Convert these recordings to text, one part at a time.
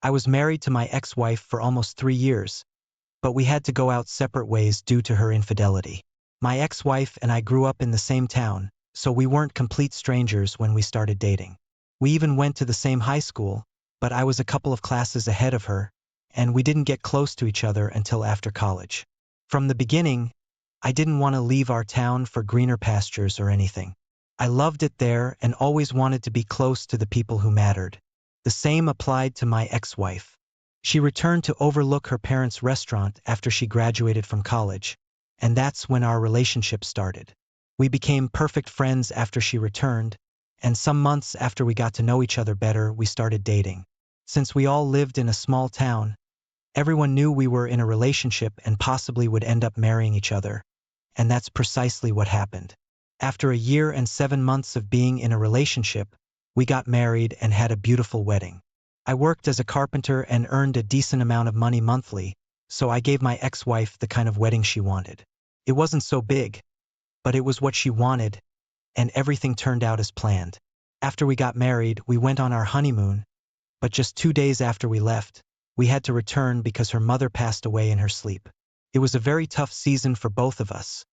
I was married to my ex-wife for almost 3 years, but we had to go out separate ways due to her infidelity. My ex-wife and I grew up in the same town, so we weren't complete strangers when we started dating. We even went to the same high school, but I was a couple of classes ahead of her, and we didn't get close to each other until after college. From the beginning, I didn't want to leave our town for greener pastures or anything. I loved it there and always wanted to be close to the people who mattered. The same applied to my ex-wife. She returned to overlook her parents' restaurant after she graduated from college, and that's when our relationship started. We became perfect friends after she returned, and some months after we got to know each other better, we started dating. Since we all lived in a small town, everyone knew we were in a relationship and possibly would end up marrying each other, and that's precisely what happened. After a year and 7 months of being in a relationship, we got married and had a beautiful wedding. I worked as a carpenter and earned a decent amount of money monthly, so I gave my ex-wife the kind of wedding she wanted. It wasn't so big, but it was what she wanted, and everything turned out as planned. After we got married, we went on our honeymoon, but just 2 days after we left, we had to return because her mother passed away in her sleep. It was a very tough season for both of us,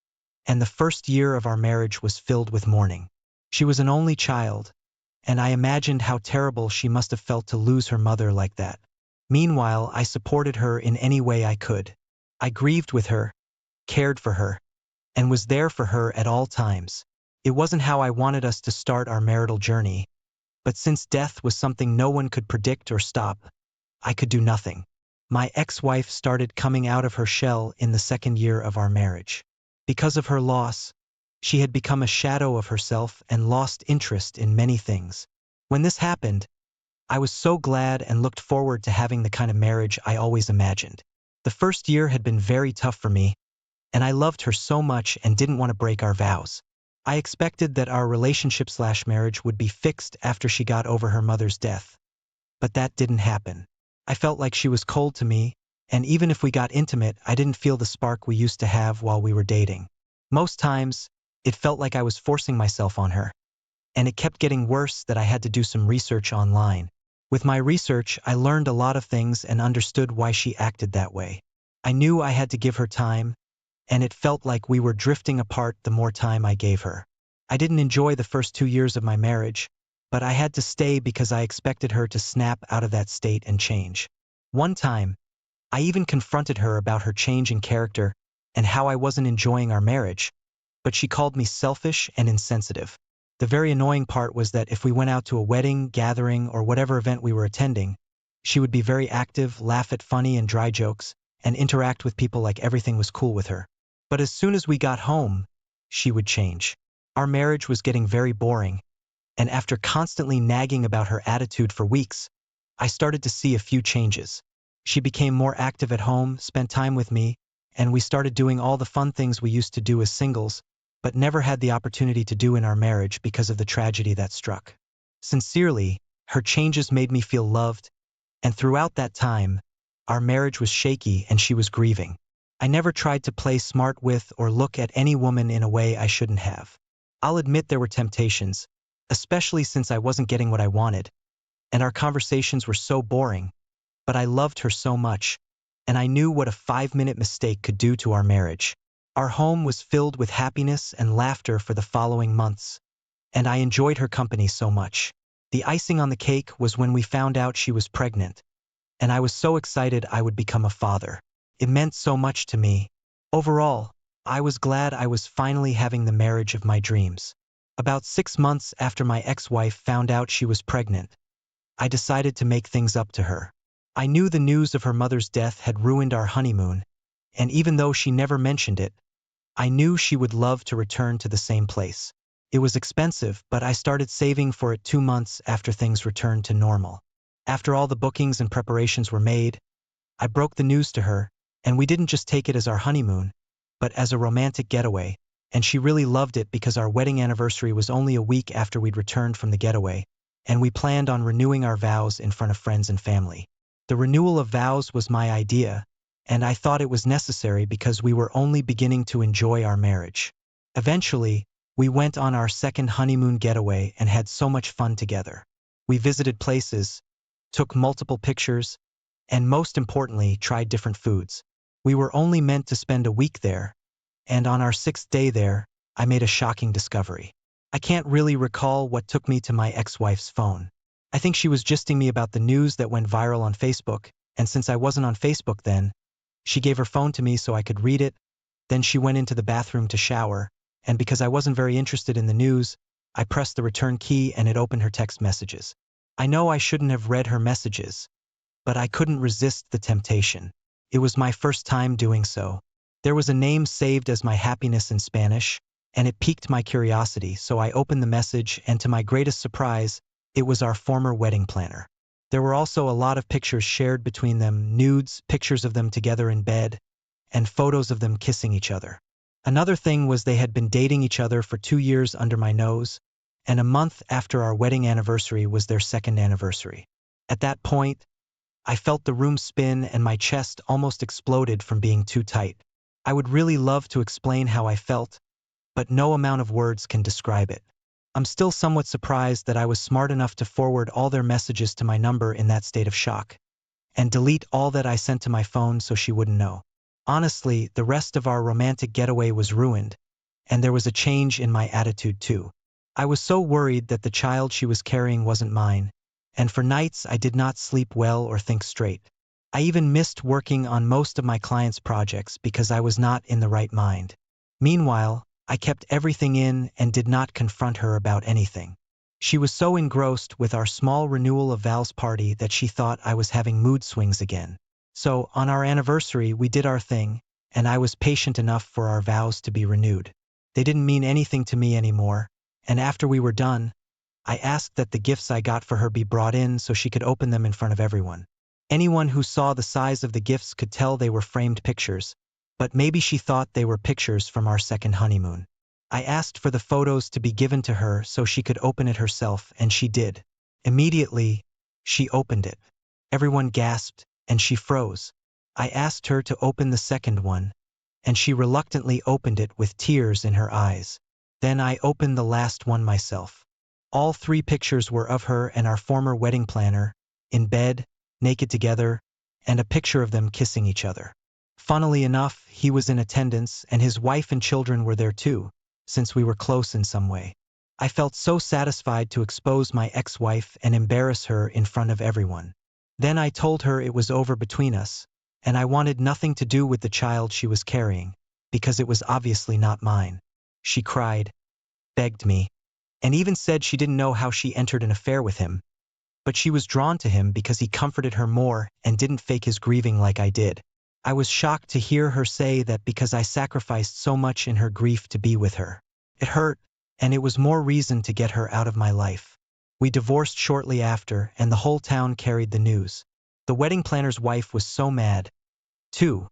and the first year of our marriage was filled with mourning. She was an only child, and I imagined how terrible she must have felt to lose her mother like that. Meanwhile, I supported her in any way I could. I grieved with her, cared for her, and was there for her at all times. It wasn't how I wanted us to start our marital journey, but since death was something no one could predict or stop, I could do nothing. My ex-wife started coming out of her shell in the second year of our marriage. Because of her loss, she had become a shadow of herself and lost interest in many things. When this happened, I was so glad and looked forward to having the kind of marriage I always imagined. The first year had been very tough for me, and I loved her so much and didn't want to break our vows. I expected that our relationship/marriage would be fixed after she got over her mother's death, but that didn't happen. I felt like she was cold to me, and even if we got intimate, I didn't feel the spark we used to have while we were dating. Most times, it felt like I was forcing myself on her, and it kept getting worse that I had to do some research online. With my research, I learned a lot of things and understood why she acted that way. I knew I had to give her time, and it felt like we were drifting apart the more time I gave her. I didn't enjoy the first 2 years of my marriage, but I had to stay because I expected her to snap out of that state and change. One time, I even confronted her about her change in character and how I wasn't enjoying our marriage, but she called me selfish and insensitive. The very annoying part was that if we went out to a wedding, gathering, or whatever event we were attending, she would be very active, laugh at funny and dry jokes, and interact with people like everything was cool with her. But as soon as we got home, she would change. Our marriage was getting very boring, and after constantly nagging about her attitude for weeks, I started to see a few changes. She became more active at home, spent time with me, and we started doing all the fun things we used to do as singles, but never had the opportunity to do in our marriage because of the tragedy that struck. Sincerely, her changes made me feel loved, and throughout that time, our marriage was shaky and she was grieving. I never tried to play smart with or look at any woman in a way I shouldn't have. I'll admit there were temptations, especially since I wasn't getting what I wanted, and our conversations were so boring, but I loved her so much, and I knew what a 5-minute mistake could do to our marriage. Our home was filled with happiness and laughter for the following months, and I enjoyed her company so much. The icing on the cake was when we found out she was pregnant, and I was so excited I would become a father. It meant so much to me. Overall, I was glad I was finally having the marriage of my dreams. About 6 months after my ex-wife found out she was pregnant, I decided to make things up to her. I knew the news of her mother's death had ruined our honeymoon, and even though she never mentioned it, I knew she would love to return to the same place. It was expensive, but I started saving for it 2 months after things returned to normal. After all the bookings and preparations were made, I broke the news to her, and we didn't just take it as our honeymoon, but as a romantic getaway, and she really loved it because our wedding anniversary was only a week after we'd returned from the getaway, and we planned on renewing our vows in front of friends and family. The renewal of vows was my idea, and I thought it was necessary because we were only beginning to enjoy our marriage. Eventually, we went on our second honeymoon getaway and had so much fun together. We visited places, took multiple pictures, and most importantly, tried different foods. We were only meant to spend a week there, and on our 6th day there, I made a shocking discovery. I can't really recall what took me to my ex-wife's phone. I think she was gisting me about the news that went viral on Facebook, and since I wasn't on Facebook then, she gave her phone to me so I could read it. Then she went into the bathroom to shower, and because I wasn't very interested in the news, I pressed the return key and it opened her text messages. I know I shouldn't have read her messages, but I couldn't resist the temptation. It was my first time doing so. There was a name saved as my happiness in Spanish, and it piqued my curiosity, so I opened the message, and to my greatest surprise, it was our former wedding planner. There were also a lot of pictures shared between them, nudes, pictures of them together in bed, and photos of them kissing each other. Another thing was they had been dating each other for 2 years under my nose, and a month after our wedding anniversary was their 2nd anniversary. At that point, I felt the room spin and my chest almost exploded from being too tight. I would really love to explain how I felt, but no amount of words can describe it. I'm still somewhat surprised that I was smart enough to forward all their messages to my number in that state of shock, and delete all that I sent to my phone so she wouldn't know. Honestly, the rest of our romantic getaway was ruined, and there was a change in my attitude too. I was so worried that the child she was carrying wasn't mine, and for nights I did not sleep well or think straight. I even missed working on most of my clients' projects because I was not in the right mind. Meanwhile, I kept everything in and did not confront her about anything. She was so engrossed with our small renewal of vows party that she thought I was having mood swings again. So, on our anniversary, we did our thing, and I was patient enough for our vows to be renewed. They didn't mean anything to me anymore, and after we were done, I asked that the gifts I got for her be brought in so she could open them in front of everyone. Anyone who saw the size of the gifts could tell they were framed pictures, but maybe she thought they were pictures from our 2nd honeymoon. I asked for the photos to be given to her so she could open it herself, and she did. Immediately, she opened it. Everyone gasped, and she froze. I asked her to open the 2nd one, and she reluctantly opened it with tears in her eyes. Then I opened the last one myself. All 3 pictures were of her and our former wedding planner, in bed, naked together, and a picture of them kissing each other. Funnily enough, he was in attendance, and his wife and children were there too, since we were close in some way. I felt so satisfied to expose my ex-wife and embarrass her in front of everyone. Then I told her it was over between us, and I wanted nothing to do with the child she was carrying, because it was obviously not mine. She cried, begged me, and even said she didn't know how she entered an affair with him, but she was drawn to him because he comforted her more and didn't fake his grieving like I did. I was shocked to hear her say that because I sacrificed so much in her grief to be with her. It hurt, and it was more reason to get her out of my life. We divorced shortly after, and the whole town carried the news. The wedding planner's wife was so mad, too,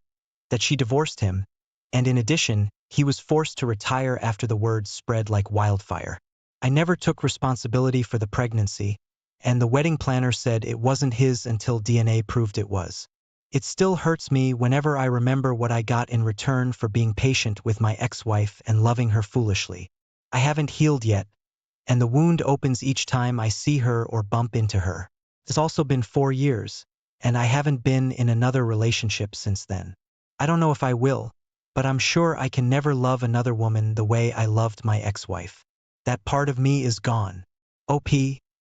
that she divorced him, and in addition, he was forced to retire after the word spread like wildfire. I never took responsibility for the pregnancy, and the wedding planner said it wasn't his until DNA proved it was. It still hurts me whenever I remember what I got in return for being patient with my ex-wife and loving her foolishly. I haven't healed yet, and the wound opens each time I see her or bump into her. It's also been 4 years, and I haven't been in another relationship since then. I don't know if I will, but I'm sure I can never love another woman the way I loved my ex-wife. That part of me is gone. OP,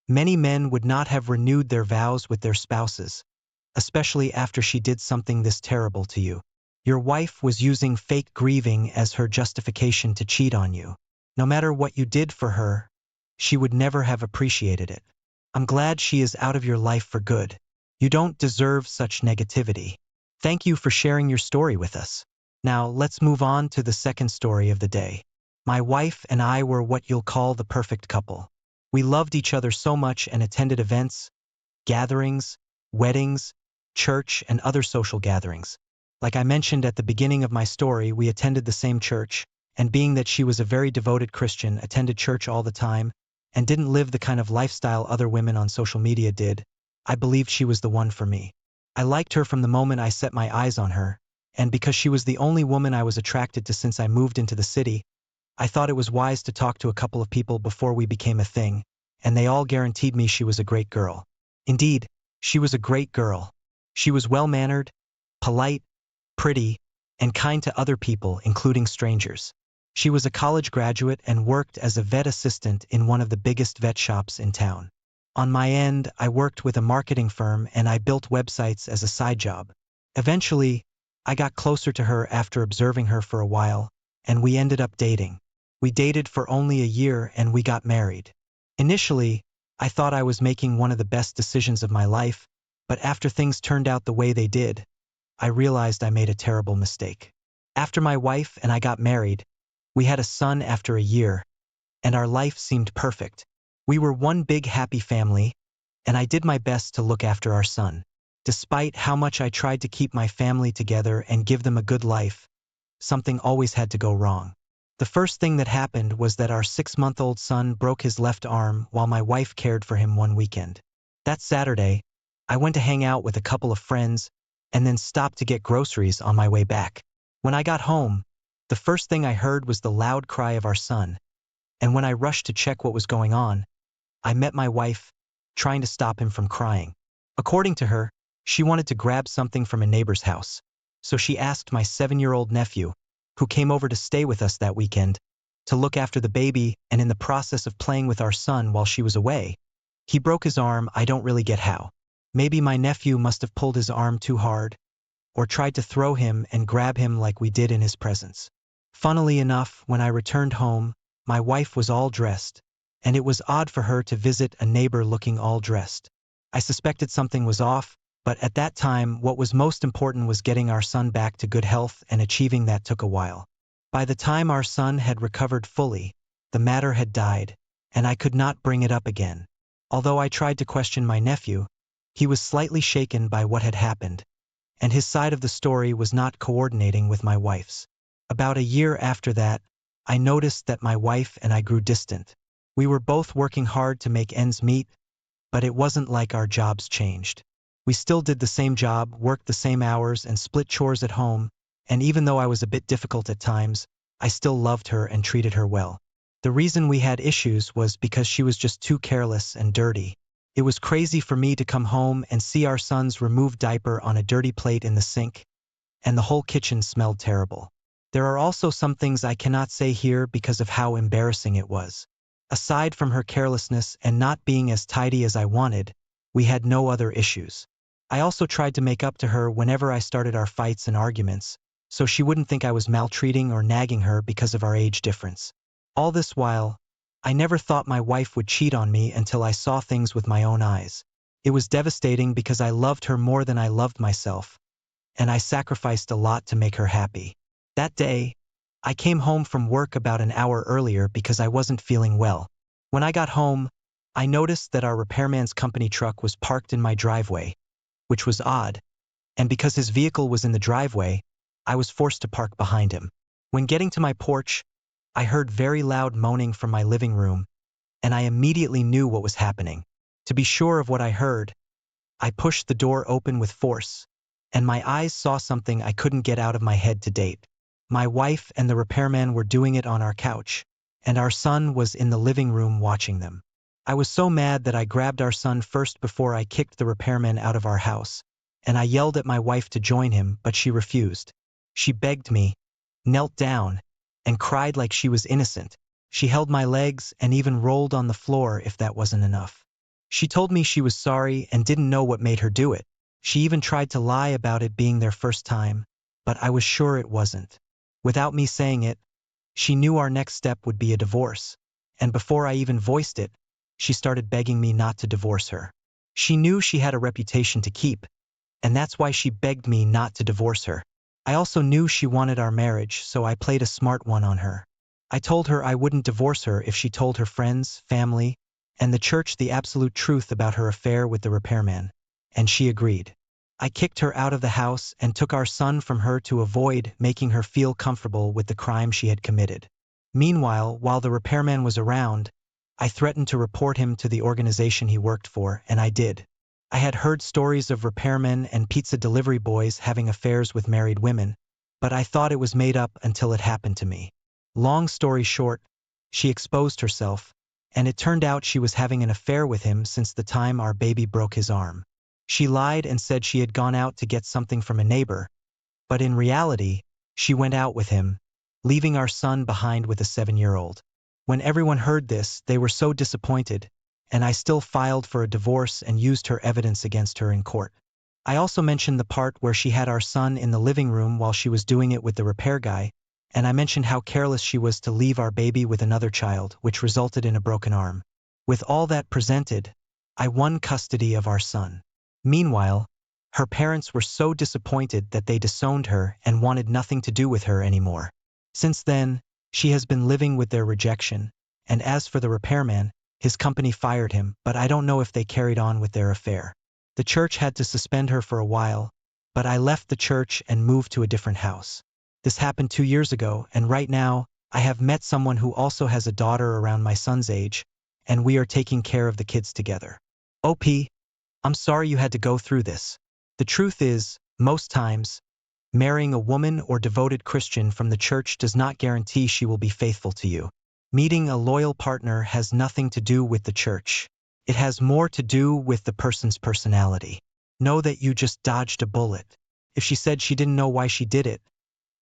many men would not have renewed their vows with their spouses, especially after she did something this terrible to you. Your wife was using fake grieving as her justification to cheat on you. No matter what you did for her, she would never have appreciated it. I'm glad she is out of your life for good. You don't deserve such negativity. Thank you for sharing your story with us. Now, let's move on to the 2nd story of the day. My wife and I were what you'll call the perfect couple. We loved each other so much and attended events, gatherings, weddings, church, and other social gatherings. Like I mentioned at the beginning of my story, we attended the same church, and being that she was a very devoted Christian, attended church all the time, and didn't live the kind of lifestyle other women on social media did, I believed she was the one for me. I liked her from the moment I set my eyes on her, and because she was the only woman I was attracted to since I moved into the city, I thought it was wise to talk to a couple of people before we became a thing, and they all guaranteed me she was a great girl. Indeed, She was a great girl. She was well-mannered, polite, pretty, and kind to other people, including strangers. She was a college graduate and worked as a vet assistant in one of the biggest vet shops in town. On my end, I worked with a marketing firm and I built websites as a side job. Eventually, I got closer to her after observing her for a while, and we ended up dating. We dated for only a year and we got married. Initially, I thought I was making one of the best decisions of my life, but after things turned out the way they did, I realized I made a terrible mistake. After my wife and I got married, we had a son after a year, and our life seemed perfect. We were one big happy family, and I did my best to look after our son. Despite how much I tried to keep my family together and give them a good life, something always had to go wrong. The first thing that happened was that our 6-month-old son broke his left arm while my wife cared for him one weekend. That Saturday, I went to hang out with a couple of friends and then stopped to get groceries on my way back. When I got home, the first thing I heard was the loud cry of our son, and when I rushed to check what was going on, I met my wife, trying to stop him from crying. According to her, she wanted to grab something from a neighbor's house, so she asked my 7-year-old nephew, who came over to stay with us that weekend, to look after the baby, and in the process of playing with our son while she was away, he broke his arm. I don't really get how. Maybe my nephew must have pulled his arm too hard, or tried to throw him and grab him like we did in his presence. Funnily enough, when I returned home, my wife was all dressed, and it was odd for her to visit a neighbor looking all dressed. I suspected something was off, but at that time what was most important was getting our son back to good health, and achieving that took a while. By the time our son had recovered fully, the matter had died, and I could not bring it up again. Although I tried to question my nephew, he was slightly shaken by what had happened, and his side of the story was not coordinating with my wife's. About a year after that, I noticed that my wife and I grew distant. We were both working hard to make ends meet, but it wasn't like our jobs changed. We still did the same job, worked the same hours, and split chores at home, and even though I was a bit difficult at times, I still loved her and treated her well. The reason we had issues was because she was just too careless and dirty. It was crazy for me to come home and see our son's removed diaper on a dirty plate in the sink, and the whole kitchen smelled terrible. There are also some things I cannot say here because of how embarrassing it was. Aside from her carelessness and not being as tidy as I wanted, we had no other issues. I also tried to make up to her whenever I started our fights and arguments, so she wouldn't think I was maltreating or nagging her because of our age difference. All this while, I never thought my wife would cheat on me until I saw things with my own eyes. It was devastating because I loved her more than I loved myself, and I sacrificed a lot to make her happy. That day, I came home from work about an hour earlier because I wasn't feeling well. When I got home, I noticed that our repairman's company truck was parked in my driveway, which was odd, and because his vehicle was in the driveway, I was forced to park behind him. When getting to my porch, I heard very loud moaning from my living room, and I immediately knew what was happening. To be sure of what I heard, I pushed the door open with force, and my eyes saw something I couldn't get out of my head to date. My wife and the repairman were doing it on our couch, and our son was in the living room watching them. I was so mad that I grabbed our son first before I kicked the repairman out of our house, and I yelled at my wife to join him, but she refused. She begged me, knelt down, and cried like she was innocent. She held my legs and even rolled on the floor if that wasn't enough. She told me she was sorry and didn't know what made her do it. She even tried to lie about it being their first time, but I was sure it wasn't. Without me saying it, she knew our next step would be a divorce, and before I even voiced it, she started begging me not to divorce her. She knew she had a reputation to keep, and that's why she begged me not to divorce her. I also knew she wanted our marriage, so I played a smart one on her. I told her I wouldn't divorce her if she told her friends, family, and the church the absolute truth about her affair with the repairman, and she agreed. I kicked her out of the house and took our son from her to avoid making her feel comfortable with the crime she had committed. Meanwhile, while the repairman was around, I threatened to report him to the organization he worked for, and I did. I had heard stories of repairmen and pizza delivery boys having affairs with married women, but I thought it was made up until it happened to me. Long story short, she exposed herself, and it turned out she was having an affair with him since the time our baby broke his arm. She lied and said she had gone out to get something from a neighbor, but in reality, she went out with him, leaving our son behind with a 7-year-old. When everyone heard this, they were so disappointed, and I still filed for a divorce and used her evidence against her in court. I also mentioned the part where she had our son in the living room while she was doing it with the repair guy, and I mentioned how careless she was to leave our baby with another child, which resulted in a broken arm. With all that presented, I won custody of our son. Meanwhile, her parents were so disappointed that they disowned her and wanted nothing to do with her anymore. Since then, she has been living with their rejection, and as for the repairman, his company fired him, but I don't know if they carried on with their affair. The church had to suspend her for a while, but I left the church and moved to a different house. This happened 2 years ago, and right now, I have met someone who also has a daughter around my son's age, and we are taking care of the kids together. OP, I'm sorry you had to go through this. The truth is, most times, marrying a woman or devoted Christian from the church does not guarantee she will be faithful to you. Meeting a loyal partner has nothing to do with the church. It has more to do with the person's personality. Know that you just dodged a bullet. If she said she didn't know why she did it,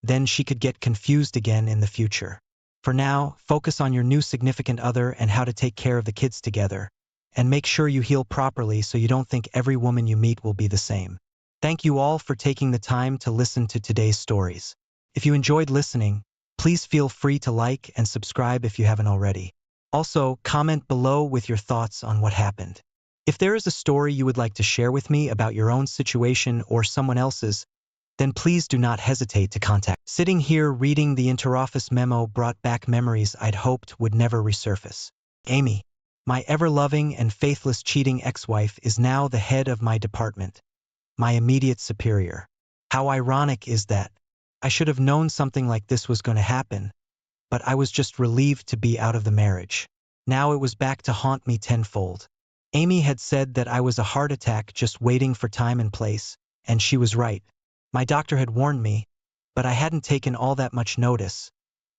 then she could get confused again in the future. For now, focus on your new significant other and how to take care of the kids together. And make sure you heal properly so you don't think every woman you meet will be the same. Thank you all for taking the time to listen to today's stories. If you enjoyed listening, please feel free to like and subscribe if you haven't already. Also, comment below with your thoughts on what happened. If there is a story you would like to share with me about your own situation or someone else's, then please do not hesitate to contact. Sitting here reading the interoffice memo brought back memories I'd hoped would never resurface. Amy, my ever-loving and faithless cheating ex-wife, is now the head of my department, my immediate superior. How ironic is that? I should have known something like this was going to happen, but I was just relieved to be out of the marriage. Now it was back to haunt me tenfold. Amy had said that I was a heart attack just waiting for time and place, and she was right. My doctor had warned me, but I hadn't taken all that much notice,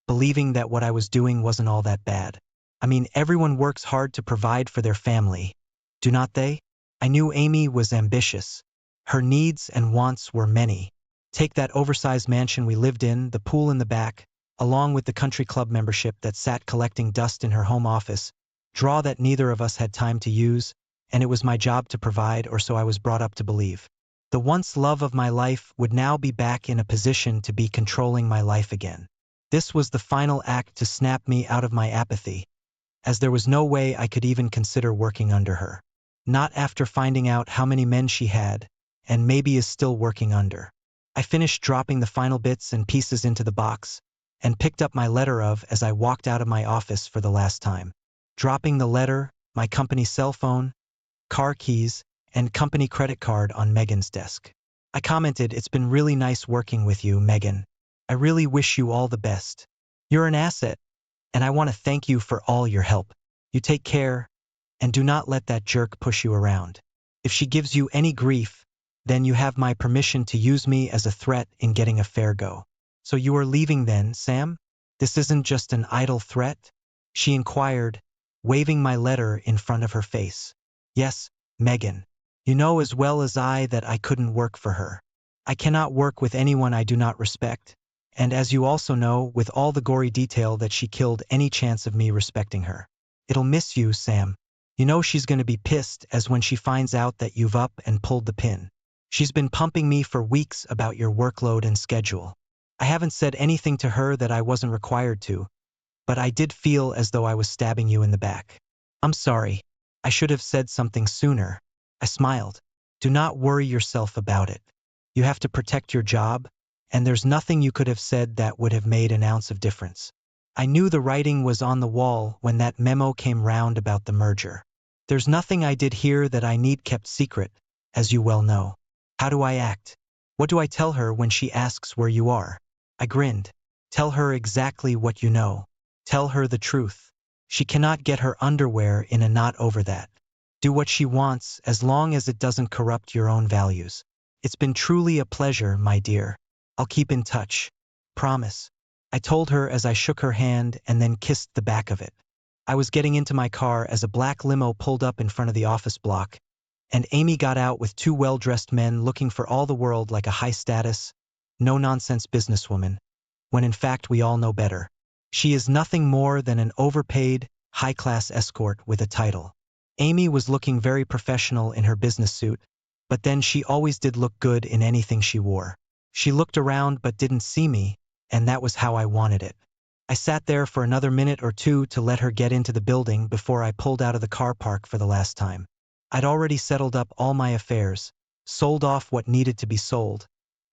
believing that what I was doing wasn't all that bad. I mean, everyone works hard to provide for their family, do not they? I knew Amy was ambitious. Her needs and wants were many. Take that oversized mansion we lived in, the pool in the back, along with the country club membership that sat collecting dust in her home office, draw that neither of us had time to use, and it was my job to provide, or so I was brought up to believe. The once love of my life would now be back in a position to be controlling my life again. This was the final act to snap me out of my apathy, as there was no way I could even consider working under her. Not after finding out how many men she had, and maybe is still working under. I finished dropping the final bits and pieces into the box, and picked up my letter as I walked out of my office for the last time. Dropping the letter, my company cell phone, car keys, and company credit card on Megan's desk. I commented, "It's been really nice working with you, Megan. I really wish you all the best. You're an asset, and I want to thank you for all your help. You take care, and do not let that jerk push you around. If she gives you any grief, then you have my permission to use me as a threat in getting a fair go." "So you are leaving then, Sam? This isn't just an idle threat?" she inquired, waving my letter in front of her face. "Yes, Megan. You know as well as I that I couldn't work for her. I cannot work with anyone I do not respect, and as you also know, with all the gory detail, that she killed any chance of me respecting her. It'll miss you, Sam. You know she's going to be pissed as when she finds out that you've up and pulled the pin. She's been pumping me for weeks about your workload and schedule. I haven't said anything to her that I wasn't required to, but I did feel as though I was stabbing you in the back. I'm sorry. I should have said something sooner." I smiled. "Do not worry yourself about it. You have to protect your job, and there's nothing you could have said that would have made an ounce of difference. I knew the writing was on the wall when that memo came round about the merger. There's nothing I did here that I need kept secret, as you well know. How do I act? What do I tell her when she asks where you are?" I grinned. "Tell her exactly what you know. Tell her the truth. She cannot get her underwear in a knot over that. Do what she wants as long as it doesn't corrupt your own values. It's been truly a pleasure, my dear. I'll keep in touch. Promise." I told her as I shook her hand and then kissed the back of it. I was getting into my car as a black limo pulled up in front of the office block, and Amy got out with two well-dressed men looking for all the world like a high-status, no-nonsense businesswoman, when in fact we all know better. She is nothing more than an overpaid, high-class escort with a title. Amy was looking very professional in her business suit, but then she always did look good in anything she wore. She looked around but didn't see me, and that was how I wanted it. I sat there for another minute or two to let her get into the building before I pulled out of the car park for the last time. I'd already settled up all my affairs, sold off what needed to be sold,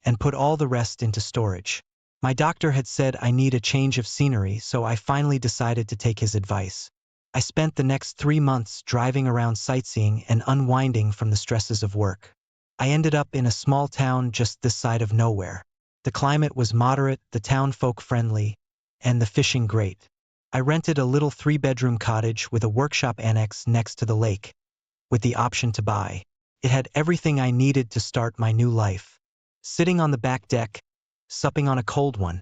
and put all the rest into storage. My doctor had said I need a change of scenery, so I finally decided to take his advice. I spent the next 3 months driving around sightseeing and unwinding from the stresses of work. I ended up in a small town just this side of nowhere. The climate was moderate, the town folk friendly, and the fishing great. I rented a little 3-bedroom cottage with a workshop annex next to the lake, with the option to buy. It had everything I needed to start my new life. Sitting on the back deck, supping on a cold one,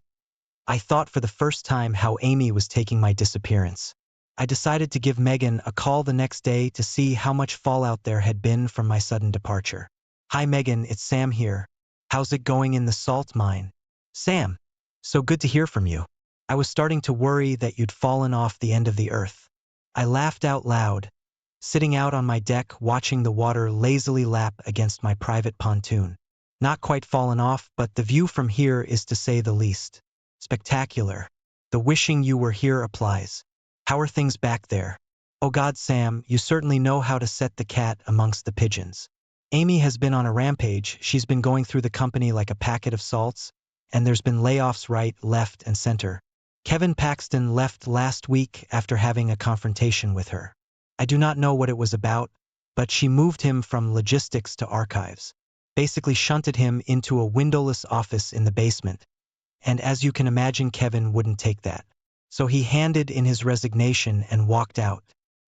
I thought for the first time how Amy was taking my disappearance. I decided to give Megan a call the next day to see how much fallout there had been from my sudden departure. "Hi Megan, it's Sam here. How's it going in the salt mine?" "Sam, so good to hear from you. I was starting to worry that you'd fallen off the end of the earth." I laughed out loud, sitting out on my deck watching the water lazily lap against my private pontoon. "Not quite fallen off, but the view from here is, to say the least, spectacular. The wishing you were here applies. How are things back there?" "Oh God, Sam, you certainly know how to set the cat amongst the pigeons. Amy has been on a rampage. She's been going through the company like a packet of salts, and there's been layoffs right, left, and center. Kevin Paxton left last week after having a confrontation with her. I do not know what it was about, but she moved him from logistics to archives. Basically shunted him into a windowless office in the basement. And as you can imagine, Kevin wouldn't take that. So he handed in his resignation and walked out."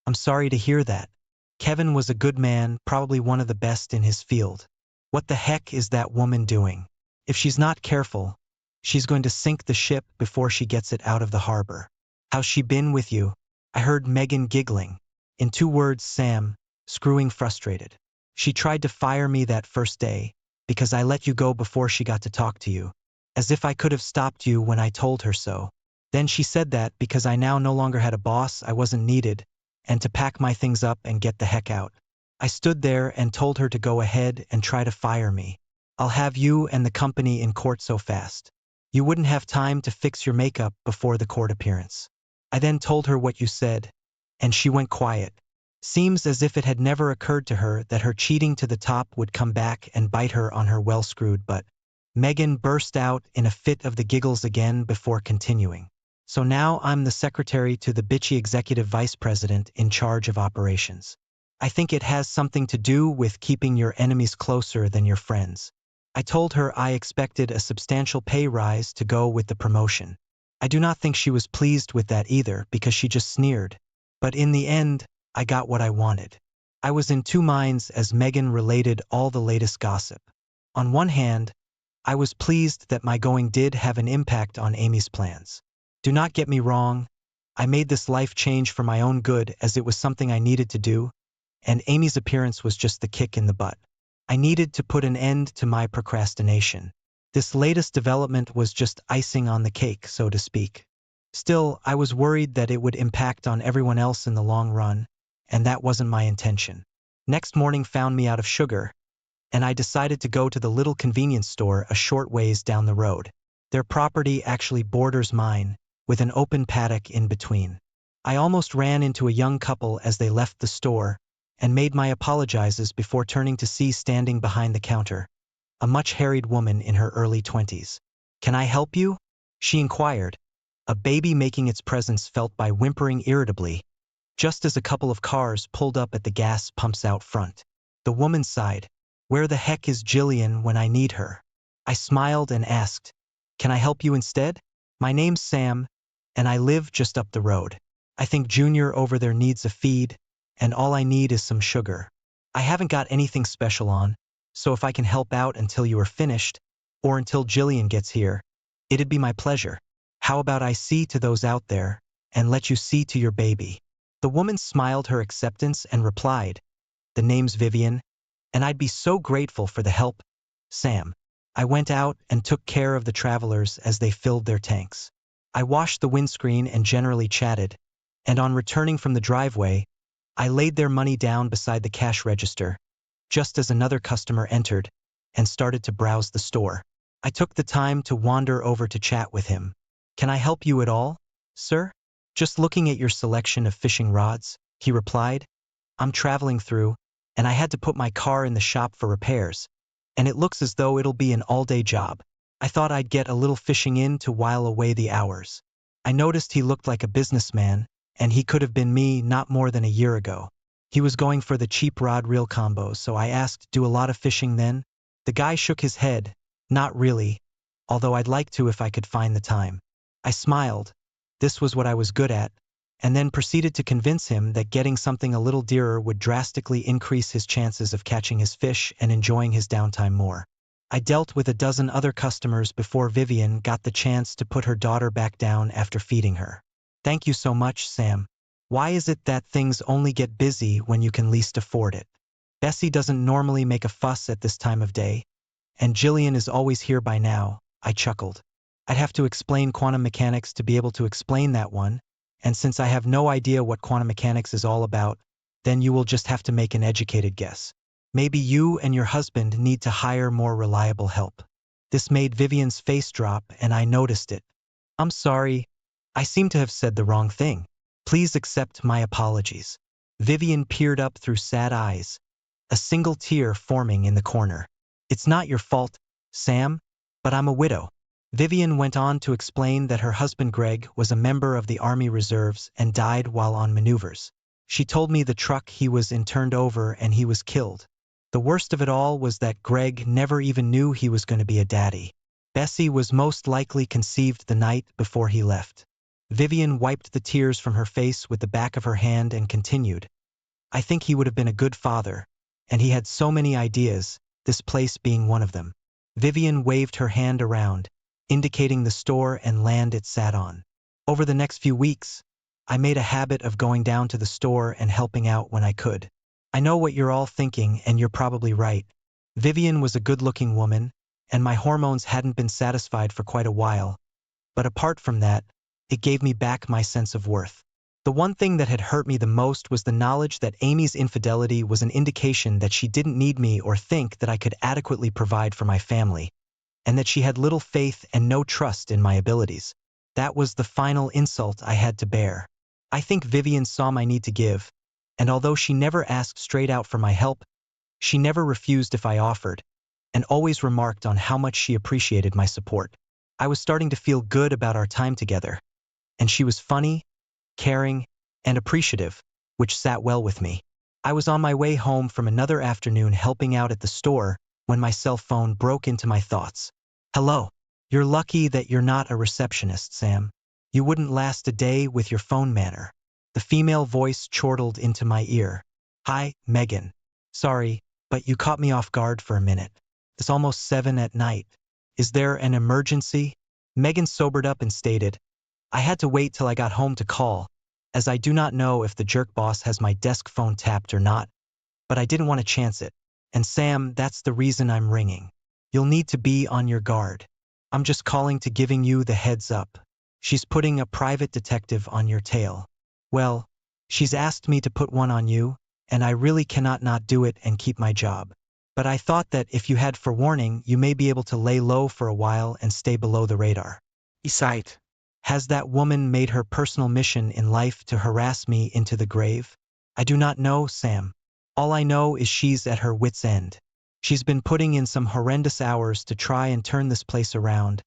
"I'm sorry to hear that. Kevin was a good man, probably one of the best in his field. What the heck is that woman doing? If she's not careful, she's going to sink the ship before she gets it out of the harbor. How's she been with you?" I heard Megan giggling. In 2 words, Sam, screwing frustrated. "She tried to fire me that first day, because I let you go before she got to talk to you. As if I could have stopped you when I told her so. Then she said that because I now no longer had a boss, I wasn't needed, and to pack my things up and get the heck out. I stood there and told her to go ahead and try to fire me. I'll have you and the company in court so fast. You wouldn't have time to fix your makeup before the court appearance. I then told her what you said, and she went quiet. Seems as if it had never occurred to her that her cheating to the top would come back and bite her on her well-screwed butt." Megan burst out in a fit of the giggles again before continuing. "So now I'm the secretary to the bitchy executive vice president in charge of operations. I think it has something to do with keeping your enemies closer than your friends." I told her I expected a substantial pay rise to go with the promotion. I do not think she was pleased with that either, because she just sneered. But in the end, I got what I wanted. I was in 2 minds as Megan related all the latest gossip. On one hand, I was pleased that my going did have an impact on Amy's plans. Do not get me wrong, I made this life change for my own good, as it was something I needed to do, and Amy's appearance was just the kick in the butt. I needed to put an end to my procrastination. This latest development was just icing on the cake, so to speak. Still, I was worried that it would impact on everyone else in the long run, and that wasn't my intention. Next morning found me out of sugar, and I decided to go to the little convenience store a short ways down the road. Their property actually borders mine, with an open paddock in between. I almost ran into a young couple as they left the store, and made my apologizes before turning to see standing behind the counter a much-harried woman in her early 20s. "Can I help you?" she inquired, a baby making its presence felt by whimpering irritably, just as a couple of cars pulled up at the gas pumps out front. The woman sighed. "Where the heck is Jillian when I need her?" I smiled and asked, "Can I help you instead? My name's Sam, and I live just up the road. I think Junior over there needs a feed, and all I need is some sugar. I haven't got anything special on, so if I can help out until you are finished, or until Jillian gets here, it'd be my pleasure. How about I see to those out there, and let you see to your baby?" The woman smiled her acceptance and replied, "The name's Vivian, and I'd be so grateful for the help, Sam. I went out and took care of the travelers as they filled their tanks. I washed the windscreen and generally chatted, and on returning from the driveway, I laid their money down beside the cash register, just as another customer entered and started to browse the store. I took the time to wander over to chat with him. "Can I help you at all, sir?" "Just looking at your selection of fishing rods," he replied. "I'm traveling through, and I had to put my car in the shop for repairs, and it looks as though it'll be an all-day job. I thought I'd get a little fishing in to while away the hours." I noticed he looked like a businessman, and he could have been me not more than a year ago. He was going for the cheap rod-reel combo, so I asked, "Do a lot of fishing then?" The guy shook his head. "Not really, although I'd like to if I could find the time." I smiled. This was what I was good at, and then proceeded to convince him that getting something a little dearer would drastically increase his chances of catching his fish and enjoying his downtime more. I dealt with a dozen other customers before Vivian got the chance to put her daughter back down after feeding her. "Thank you so much, Sam. Why is it that things only get busy when you can least afford it?" "Bessie doesn't normally make a fuss at this time of day, and Jillian is always here by now," I chuckled. "I'd have to explain quantum mechanics to be able to explain that one, and since I have no idea what quantum mechanics is all about, then you will just have to make an educated guess. Maybe you and your husband need to hire more reliable help." This made Vivian's face drop, and I noticed it. "I'm sorry. I seem to have said the wrong thing. Please accept my apologies." Vivian peered up through sad eyes, a single tear forming in the corner. "It's not your fault, Sam, but I'm a widow." Vivian went on to explain that her husband Greg was a member of the Army Reserves and died while on maneuvers. She told me the truck he was in turned over and he was killed. The worst of it all was that Greg never even knew he was going to be a daddy. Bessie was most likely conceived the night before he left. Vivian wiped the tears from her face with the back of her hand and continued, "I think he would have been a good father, and he had so many ideas, this place being one of them." Vivian waved her hand around, indicating the store and land it sat on. Over the next few weeks, I made a habit of going down to the store and helping out when I could. I know what you're all thinking, and you're probably right. Vivian was a good-looking woman, and my hormones hadn't been satisfied for quite a while. But apart from that, it gave me back my sense of worth. The one thing that had hurt me the most was the knowledge that Amy's infidelity was an indication that she didn't need me or think that I could adequately provide for my family, and that she had little faith and no trust in my abilities. That was the final insult I had to bear. I think Vivian saw my need to give, and although she never asked straight out for my help, she never refused if I offered, and always remarked on how much she appreciated my support. I was starting to feel good about our time together, and she was funny, caring, and appreciative, which sat well with me. I was on my way home from another afternoon helping out at the store when my cell phone broke into my thoughts. "Hello. You're lucky that you're not a receptionist, Sam. You wouldn't last a day with your phone manner." The female voice chortled into my ear. "Hi, Megan. Sorry, but you caught me off guard for a minute. It's almost 7 at night. Is there an emergency?" Megan sobered up and stated, "I had to wait till I got home to call, as I do not know if the jerk boss has my desk phone tapped or not, but I didn't want to chance it. And Sam, that's the reason I'm ringing. You'll need to be on your guard. I'm just calling to giving you the heads up. She's putting a private detective on your tail. Well, she's asked me to put one on you, and I really cannot not do it and keep my job. But I thought that if you had forewarning, you may be able to lay low for a while and stay below the radar." Sight. Has that woman made her personal mission in life to harass me into the grave? I do not know, Sam. All I know is she's at her wit's end. She's been putting in some horrendous hours to try and turn this place around,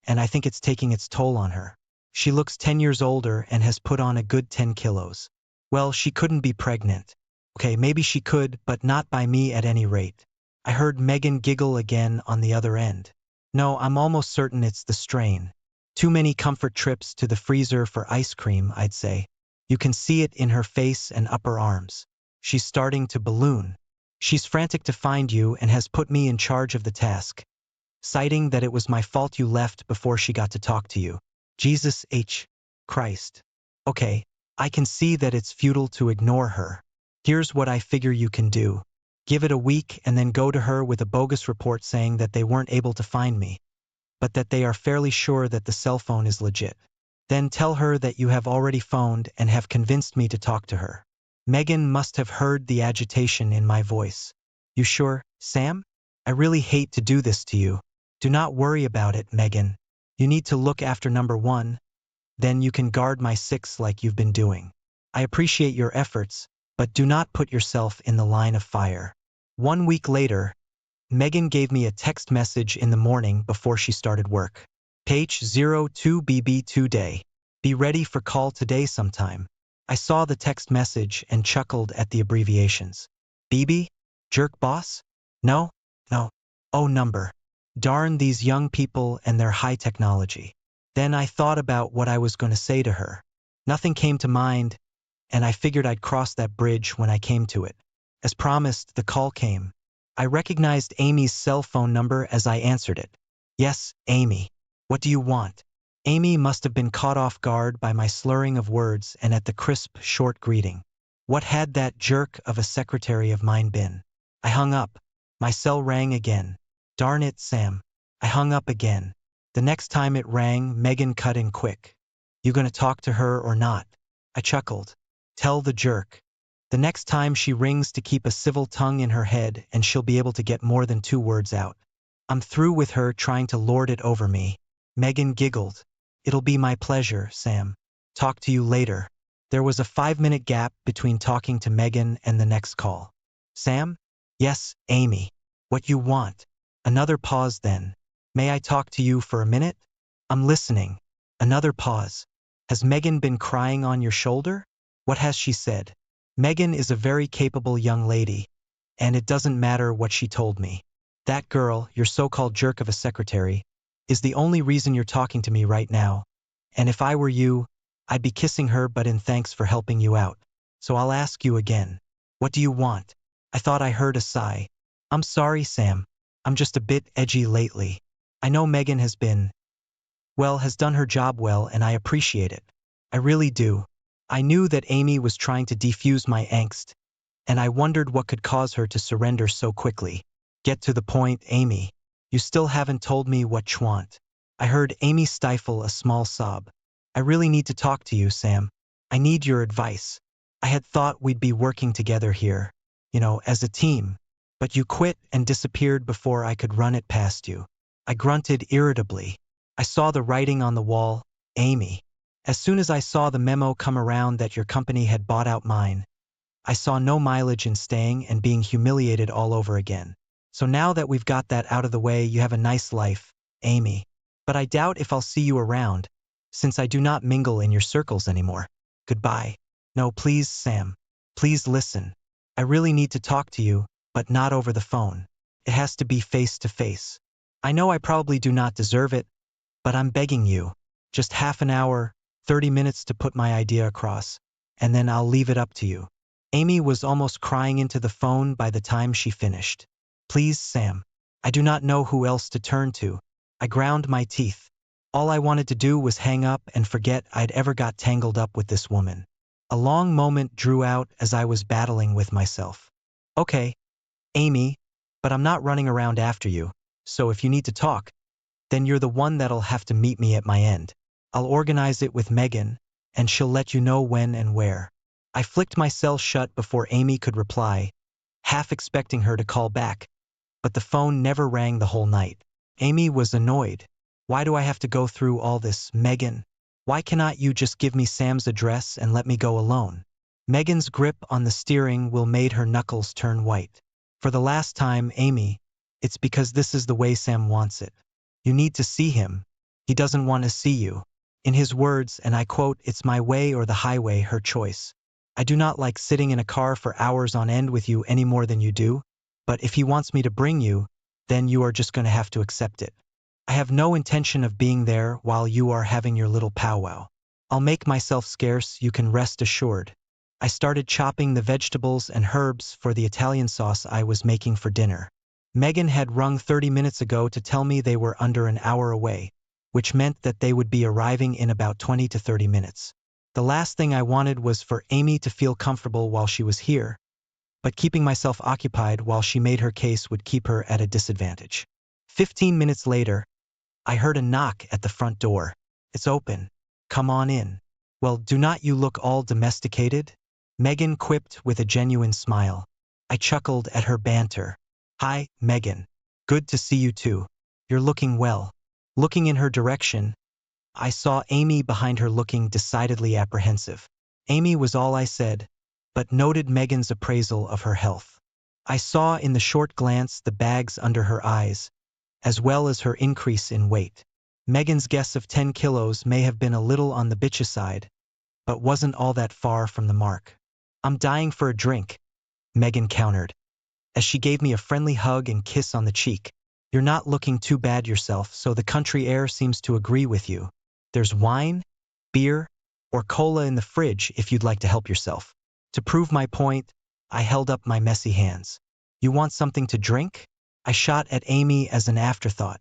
and I think it's taking its toll on her. She looks 10 years older and has put on a good 10 kilos. Well, she couldn't be pregnant. Okay, maybe she could, but not by me at any rate. I heard Megan giggle again on the other end. No, I'm almost certain it's the strain. Too many comfort trips to the freezer for ice cream, I'd say. You can see it in her face and upper arms. She's starting to balloon. She's frantic to find you and has put me in charge of the task, citing that it was my fault you left before she got to talk to you. Jesus H. Christ. Okay, I can see that it's futile to ignore her. Here's what I figure you can do. Give it a week and then go to her with a bogus report saying that they weren't able to find me, but that they are fairly sure that the cell phone is legit. Then tell her that you have already phoned and have convinced me to talk to her. Megan must have heard the agitation in my voice. You sure, Sam? I really hate to do this to you. Do not worry about it, Megan. You need to look after number one, then you can guard my six like you've been doing. I appreciate your efforts, but do not put yourself in the line of fire. 1 week later, Megan gave me a text message in the morning before she started work. Page 02 BB2 day. Be ready for call today sometime. I saw the text message and chuckled at the abbreviations. BB? Jerk boss? No. Oh, number. Darn these young people and their high technology. Then I thought about what I was going to say to her. Nothing came to mind, and I figured I'd cross that bridge when I came to it. As promised, the call came. I recognized Amy's cell phone number as I answered it. Yes, Amy. What do you want? Amy must have been caught off guard by my slurring of words and at the crisp, short greeting. What had that jerk of a secretary of mine been? I hung up. My cell rang again. Darn it, Sam. I hung up again. The next time it rang, Megan cut in quick. You gonna talk to her or not? I chuckled. Tell the jerk. The next time she rings to keep a civil tongue in her head and she'll be able to get more than 2 words out. I'm through with her trying to lord it over me. Megan giggled. It'll be my pleasure, Sam. Talk to you later. There was a 5-minute gap between talking to Megan and the next call. Sam? Yes, Amy. What you want? Another pause then. May I talk to you for a minute? I'm listening. Another pause. Has Megan been crying on your shoulder? What has she said? Megan is a very capable young lady, and it doesn't matter what she told me. That girl, your so-called jerk of a secretary, is the only reason you're talking to me right now. And if I were you, I'd be kissing her but in thanks for helping you out. So I'll ask you again. What do you want? I thought I heard a sigh. I'm sorry, Sam. I'm just a bit edgy lately. I know Megan has done her job well, and I appreciate it. I really do. I knew that Amy was trying to defuse my angst, and I wondered what could cause her to surrender so quickly. Get to the point, Amy. You still haven't told me what you want. I heard Amy stifle a small sob. I really need to talk to you, Sam. I need your advice. I had thought we'd be working together here, as a team, but you quit and disappeared before I could run it past you. I grunted irritably. I saw the writing on the wall, Amy. As soon as I saw the memo come around that your company had bought out mine, I saw no mileage in staying and being humiliated all over again. So now that we've got that out of the way, you have a nice life, Amy. But I doubt if I'll see you around, since I do not mingle in your circles anymore. Goodbye. No, please, Sam. Please listen. I really need to talk to you, but not over the phone. It has to be face to face. I know I probably do not deserve it, but I'm begging you. Just half an hour, 30 minutes to put my idea across, and then I'll leave it up to you. Amy was almost crying into the phone by the time she finished. Please, Sam. I do not know who else to turn to. I ground my teeth. All I wanted to do was hang up and forget I'd ever got tangled up with this woman. A long moment drew out as I was battling with myself. Okay, Amy, but I'm not running around after you, so if you need to talk, then you're the one that'll have to meet me at my end. I'll organize it with Megan, and she'll let you know when and where. I flicked my cell shut before Amy could reply, half expecting her to call back, but the phone never rang the whole night. Amy was annoyed. Why do I have to go through all this, Megan? Why cannot you just give me Sam's address and let me go alone? Megan's grip on the steering wheel made her knuckles turn white. For the last time, Amy, it's because this is the way Sam wants it. You need to see him. He doesn't want to see you. In his words, and I quote, "It's my way or the highway, her choice. I do not like sitting in a car for hours on end with you any more than you do, but if he wants me to bring you, then you are just going to have to accept it. I have no intention of being there while you are having your little powwow. I'll make myself scarce, you can rest assured." I started chopping the vegetables and herbs for the Italian sauce I was making for dinner. Megan had rung 30 minutes ago to tell me they were under an hour away, which meant that they would be arriving in about 20 to 30 minutes. The last thing I wanted was for Amy to feel comfortable while she was here, but keeping myself occupied while she made her case would keep her at a disadvantage. 15 minutes later, I heard a knock at the front door. It's open. Come on in. Well, do not you look all domesticated? Megan quipped with a genuine smile. I chuckled at her banter. Hi, Megan. Good to see you too. You're looking well. Looking in her direction, I saw Amy behind her looking decidedly apprehensive. Amy was all I said, but noted Megan's appraisal of her health. I saw in the short glance the bags under her eyes, as well as her increase in weight. Megan's guess of 10 kilos may have been a little on the bitchy side, but wasn't all that far from the mark. I'm dying for a drink, Megan countered, as she gave me a friendly hug and kiss on the cheek. You're not looking too bad yourself, so the country air seems to agree with you. There's wine, beer, or cola in the fridge if you'd like to help yourself. To prove my point, I held up my messy hands. You want something to drink? I shot at Amy as an afterthought.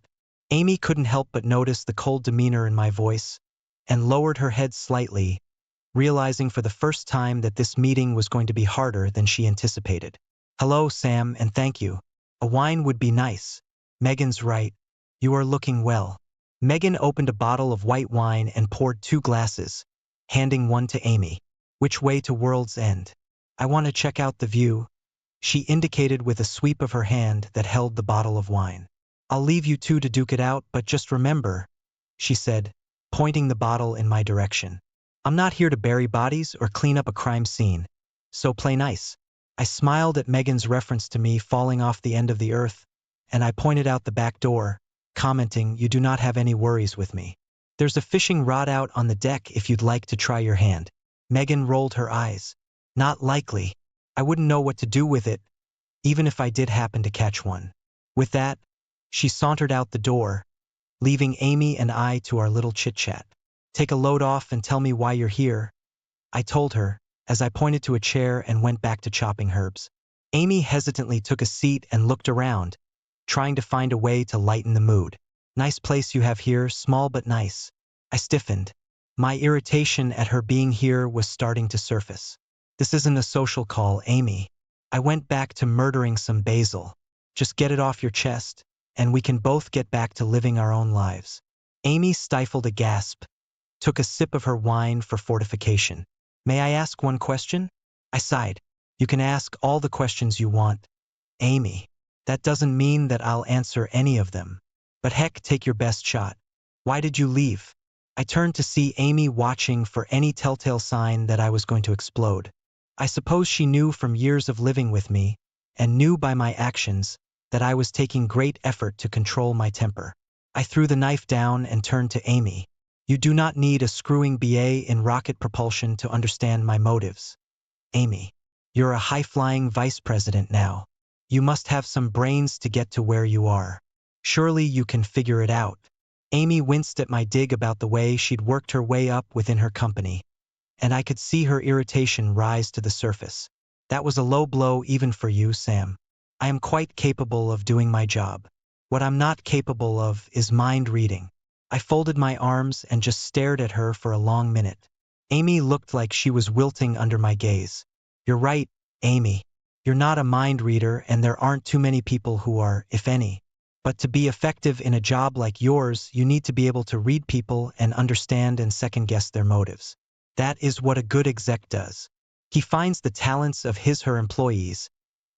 Amy couldn't help but notice the cold demeanor in my voice, and lowered her head slightly, realizing for the first time that this meeting was going to be harder than she anticipated. Hello, Sam, and thank you. A wine would be nice. Megan's right. You are looking well. Megan opened a bottle of white wine and poured 2 glasses, handing one to Amy. Which way to World's End? I want to check out the view, she indicated with a sweep of her hand that held the bottle of wine. I'll leave you two to duke it out, but just remember, she said, pointing the bottle in my direction. I'm not here to bury bodies or clean up a crime scene, so play nice. I smiled at Megan's reference to me falling off the end of the earth, and I pointed out the back door, commenting, you do not have any worries with me. There's a fishing rod out on the deck if you'd like to try your hand. Megan rolled her eyes. Not likely. I wouldn't know what to do with it, even if I did happen to catch one. With that, she sauntered out the door, leaving Amy and I to our little chit-chat. Take a load off and tell me why you're here, I told her, as I pointed to a chair and went back to chopping herbs. Amy hesitantly took a seat and looked around, trying to find a way to lighten the mood. Nice place you have here, small but nice. I stiffened. My irritation at her being here was starting to surface. This isn't a social call, Amy. I went back to murdering some basil. Just get it off your chest, and we can both get back to living our own lives. Amy stifled a gasp, took a sip of her wine for fortification. May I ask one question? I sighed. You can ask all the questions you want, Amy. That doesn't mean that I'll answer any of them. But heck, take your best shot. Why did you leave? I turned to see Amy watching for any telltale sign that I was going to explode. I suppose she knew from years of living with me, and knew by my actions, that I was taking great effort to control my temper. I threw the knife down and turned to Amy. You do not need a screwing BA in rocket propulsion to understand my motives. Amy, you're a high-flying vice president now. You must have some brains to get to where you are. Surely you can figure it out. Amy winced at my dig about the way she'd worked her way up within her company, and I could see her irritation rise to the surface. That was a low blow even for you, Sam. I am quite capable of doing my job. What I'm not capable of is mind reading. I folded my arms and just stared at her for a long minute. Amy looked like she was wilting under my gaze. You're right, Amy. You're not a mind reader, and there aren't too many people who are, if any. But to be effective in a job like yours, you need to be able to read people and understand and second-guess their motives. That is what a good exec does. He finds the talents of her employees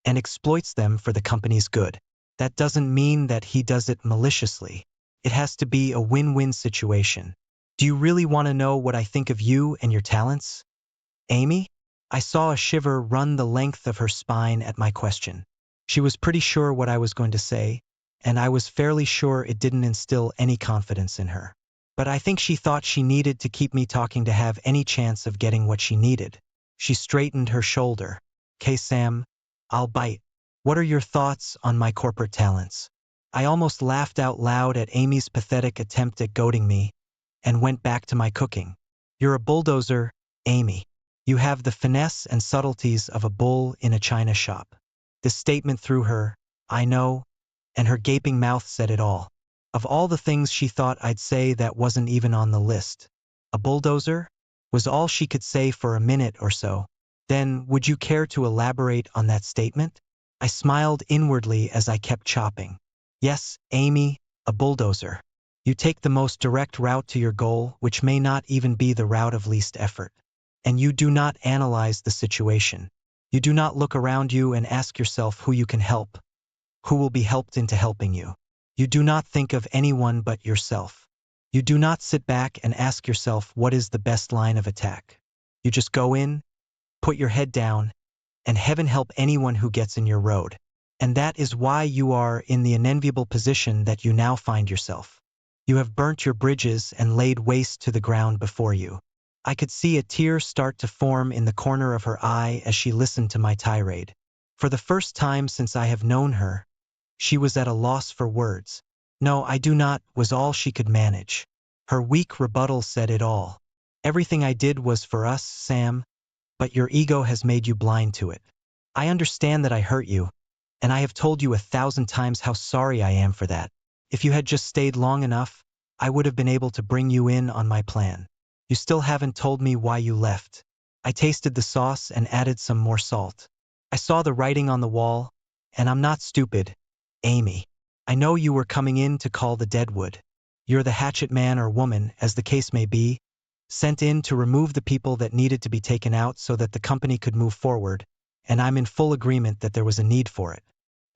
and exploits them for the company's good. That doesn't mean that he does it maliciously. It has to be a win-win situation. Do you really want to know what I think of you and your talents, Amy? I saw a shiver run the length of her spine at my question. She was pretty sure what I was going to say, and I was fairly sure it didn't instill any confidence in her. But I think she thought she needed to keep me talking to have any chance of getting what she needed. She straightened her shoulder. "'Kay, Sam, I'll bite. What are your thoughts on my corporate talents?" I almost laughed out loud at Amy's pathetic attempt at goading me, and went back to my cooking. You're a bulldozer, Amy. You have the finesse and subtleties of a bull in a china shop. This statement threw her, I know, and her gaping mouth said it all. Of all the things she thought I'd say, that wasn't even on the list. A bulldozer? Was all she could say for a minute or so. Then, would you care to elaborate on that statement? I smiled inwardly as I kept chopping. Yes, Amy, a bulldozer. You take the most direct route to your goal, which may not even be the route of least effort. And you do not analyze the situation. You do not look around you and ask yourself who you can help, who will be helped into helping you. You do not think of anyone but yourself. You do not sit back and ask yourself what is the best line of attack. You just go in, put your head down, and heaven help anyone who gets in your road. And that is why you are in the unenviable position that you now find yourself. You have burnt your bridges and laid waste to the ground before you. I could see a tear start to form in the corner of her eye as she listened to my tirade. For the first time since I have known her, she was at a loss for words. No, I do not, was all she could manage. Her weak rebuttal said it all. Everything I did was for us, Sam, but your ego has made you blind to it. I understand that I hurt you, and I have told you 1,000 times how sorry I am for that. If you had just stayed long enough, I would have been able to bring you in on my plan. You still haven't told me why you left. I tasted the sauce and added some more salt. I saw the writing on the wall, and I'm not stupid, Amy. I know you were coming in to call the deadwood. You're the hatchet man or woman, as the case may be, sent in to remove the people that needed to be taken out so that the company could move forward, and I'm in full agreement that there was a need for it.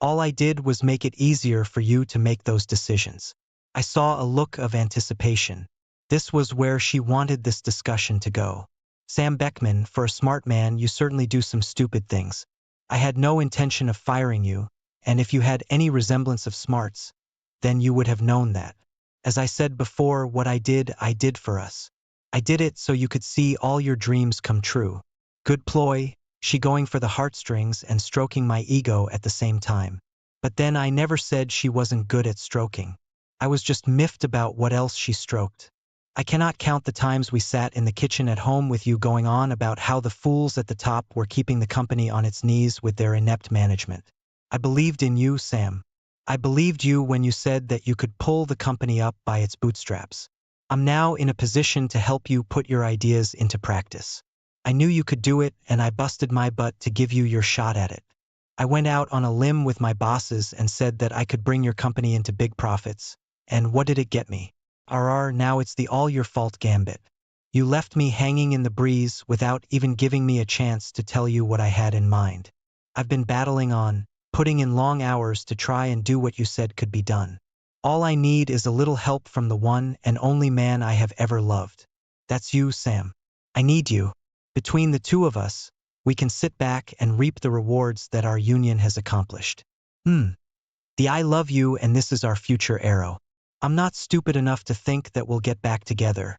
All I did was make it easier for you to make those decisions. I saw a look of anticipation. This was where she wanted this discussion to go. Sam Beckman, for a smart man, you certainly do some stupid things. I had no intention of firing you, and if you had any resemblance of smarts, then you would have known that. As I said before, what I did for us. I did it so you could see all your dreams come true. Good ploy, she going for the heartstrings and stroking my ego at the same time. But then I never said she wasn't good at stroking. I was just miffed about what else she stroked. I cannot count the times we sat in the kitchen at home with you going on about how the fools at the top were keeping the company on its knees with their inept management. I believed in you, Sam. I believed you when you said that you could pull the company up by its bootstraps. I'm now in a position to help you put your ideas into practice. I knew you could do it, and I busted my butt to give you your shot at it. I went out on a limb with my bosses and said that I could bring your company into big profits. And what did it get me? Now it's the all your fault gambit. You left me hanging in the breeze without even giving me a chance to tell you what I had in mind. I've been battling on, putting in long hours to try and do what you said could be done. All I need is a little help from the one and only man I have ever loved. That's you, Sam. I need you. Between the two of us, we can sit back and reap the rewards that our union has accomplished. The I love you and this is our future arrow. I'm not stupid enough to think that we'll get back together,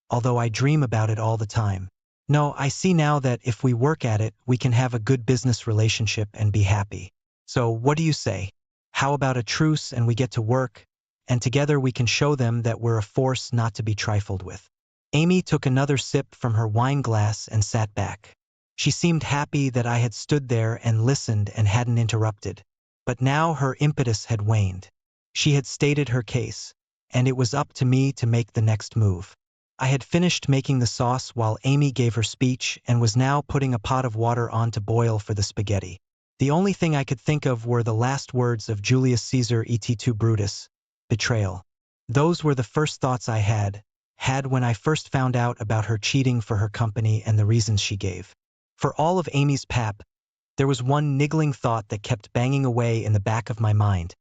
although I dream about it all the time. No, I see now that if we work at it, we can have a good business relationship and be happy. So what do you say? How about a truce and we get to work, and together we can show them that we're a force not to be trifled with. Amy took another sip from her wine glass and sat back. She seemed happy that I had stood there and listened and hadn't interrupted. But now her impetus had waned. She had stated her case, and it was up to me to make the next move. I had finished making the sauce while Amy gave her speech and was now putting a pot of water on to boil for the spaghetti. The only thing I could think of were the last words of Julius Caesar et tu Brutus, betrayal. Those were the first thoughts I had when I first found out about her cheating for her company and the reasons she gave. For all of Amy's pap, there was one niggling thought that kept banging away in the back of my mind,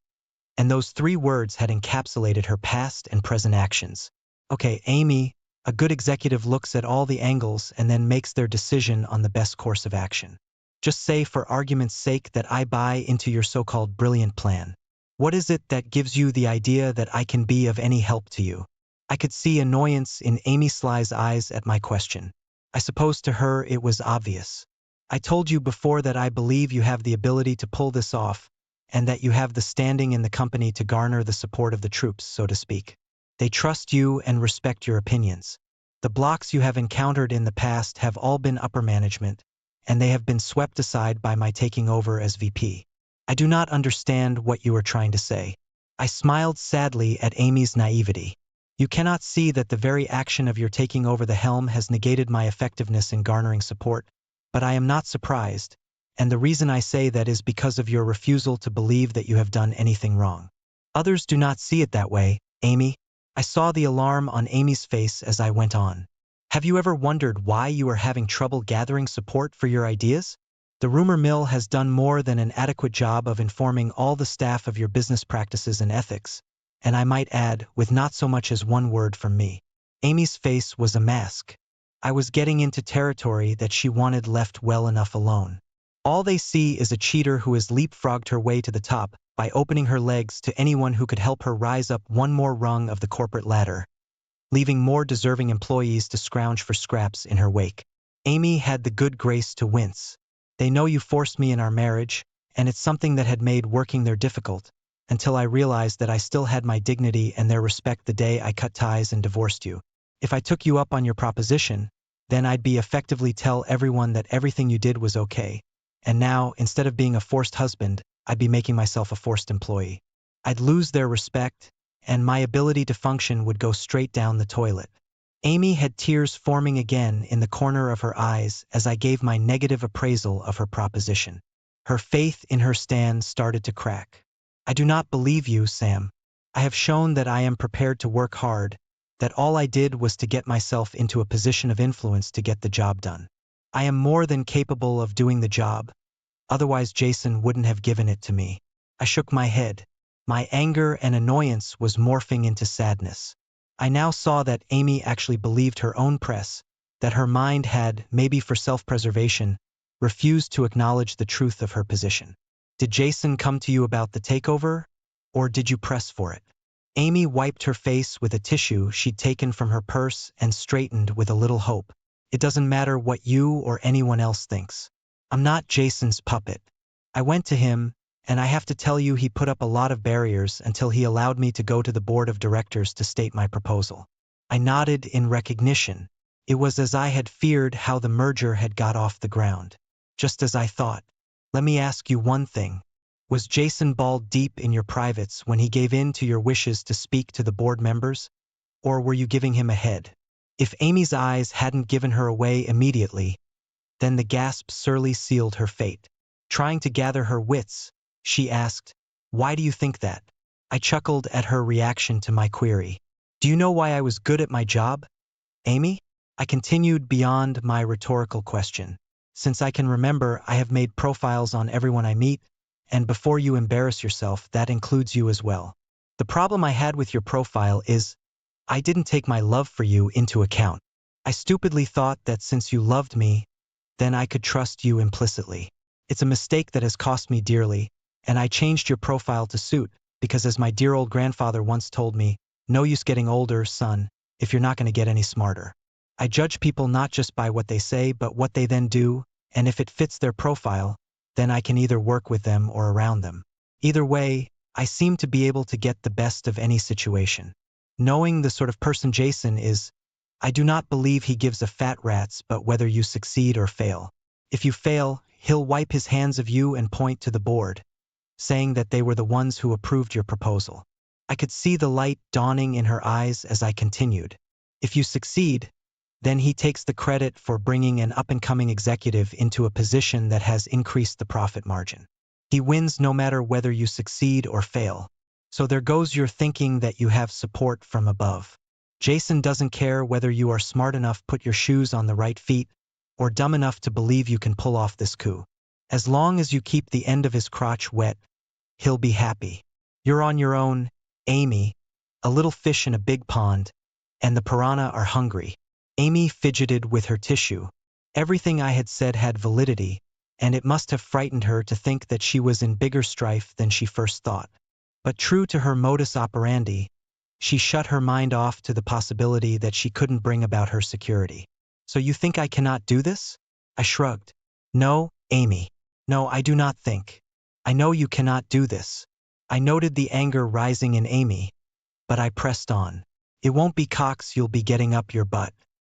and those 3 words had encapsulated her past and present actions. Okay, Amy, a good executive looks at all the angles and then makes their decision on the best course of action. Just say for argument's sake that I buy into your so-called brilliant plan. What is it that gives you the idea that I can be of any help to you? I could see annoyance in Amy Sly's eyes at my question. I suppose to her it was obvious. I told you before that I believe you have the ability to pull this off, and that you have the standing in the company to garner the support of the troops, so to speak. They trust you and respect your opinions. The blocks you have encountered in the past have all been upper management, and they have been swept aside by my taking over as VP. I do not understand what you are trying to say. I smiled sadly at Amy's naivety. You cannot see that the very action of your taking over the helm has negated my effectiveness in garnering support, but I am not surprised, and the reason I say that is because of your refusal to believe that you have done anything wrong. Others do not see it that way, Amy. I saw the alarm on Amy's face as I went on. Have you ever wondered why you are having trouble gathering support for your ideas? The rumor mill has done more than an adequate job of informing all the staff of your business practices and ethics, and I might add, with not so much as one word from me. Amy's face was a mask. I was getting into territory that she wanted left well enough alone. All they see is a cheater who has leapfrogged her way to the top by opening her legs to anyone who could help her rise up one more rung of the corporate ladder, leaving more deserving employees to scrounge for scraps in her wake. Amy had the good grace to wince. They know you forced me in our marriage, and it's something that had made working there difficult, until I realized that I still had my dignity and their respect the day I cut ties and divorced you. If I took you up on your proposition, then I'd be effectively tell everyone that everything you did was okay. And now, instead of being a forced husband, I'd be making myself a forced employee. I'd lose their respect, and my ability to function would go straight down the toilet. Amy had tears forming again in the corner of her eyes as I gave my negative appraisal of her proposition. Her faith in her stand started to crack. I do not believe you, Sam. I have shown that I am prepared to work hard, that all I did was to get myself into a position of influence to get the job done. I am more than capable of doing the job, otherwise Jason wouldn't have given it to me. I shook my head. My anger and annoyance was morphing into sadness. I now saw that Amy actually believed her own press, that her mind had, maybe for self-preservation, refused to acknowledge the truth of her position. Did Jason come to you about the takeover, or did you press for it? Amy wiped her face with a tissue she'd taken from her purse and straightened with a little hope. It doesn't matter what you or anyone else thinks. I'm not Jason's puppet. I went to him, and I have to tell you he put up a lot of barriers until he allowed me to go to the board of directors to state my proposal. I nodded in recognition. It was as I had feared how the merger had got off the ground. Just as I thought. Let me ask you one thing. Was Jason balled deep in your privates when he gave in to your wishes to speak to the board members? Or were you giving him a head? If Amy's eyes hadn't given her away immediately, then the gasp surely sealed her fate. Trying to gather her wits, she asked, "Why do you think that?" I chuckled at her reaction to my query. "Do you know why I was good at my job, Amy?" I continued beyond my rhetorical question. "Since I can remember, I have made profiles on everyone I meet, and before you embarrass yourself, that includes you as well. The problem I had with your profile is, I didn't take my love for you into account. I stupidly thought that since you loved me, then I could trust you implicitly. It's a mistake that has cost me dearly, and I changed your profile to suit, because as my dear old grandfather once told me, no use getting older, son, if you're not going to get any smarter. I judge people not just by what they say, but what they then do, and if it fits their profile, then I can either work with them or around them. Either way, I seem to be able to get the best of any situation. Knowing the sort of person Jason is, I do not believe he gives a fat rat's but whether you succeed or fail. If you fail, he'll wipe his hands of you and point to the board, saying that they were the ones who approved your proposal. I could see the light dawning in her eyes as I continued. If you succeed, then he takes the credit for bringing an up-and-coming executive into a position that has increased the profit margin. He wins no matter whether you succeed or fail. So there goes your thinking that you have support from above. Jason doesn't care whether you are smart enough to put your shoes on the right feet or dumb enough to believe you can pull off this coup. As long as you keep the end of his crotch wet, he'll be happy. You're on your own, Amy, a little fish in a big pond, and the piranha are hungry. Amy fidgeted with her tissue. Everything I had said had validity, and it must have frightened her to think that she was in bigger strife than she first thought. But true to her modus operandi, she shut her mind off to the possibility that she couldn't bring about her security. So you think I cannot do this? I shrugged. No, Amy. No, I do not think. I know you cannot do this. I noted the anger rising in Amy, but I pressed on. It won't be Cox you'll be getting up your butt.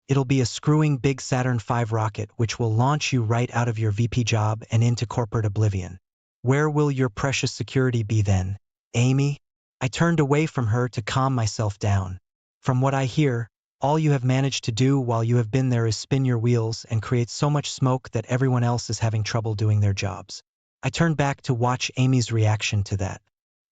It'll be a screwing big Saturn V rocket which will launch you right out of your VP job and into corporate oblivion. Where will your precious security be then, Amy? I turned away from her to calm myself down. From what I hear, All you have managed to do while you have been there is spin your wheels and create so much smoke that everyone else is having trouble doing their jobs. I turned back to watch Amy's reaction to that.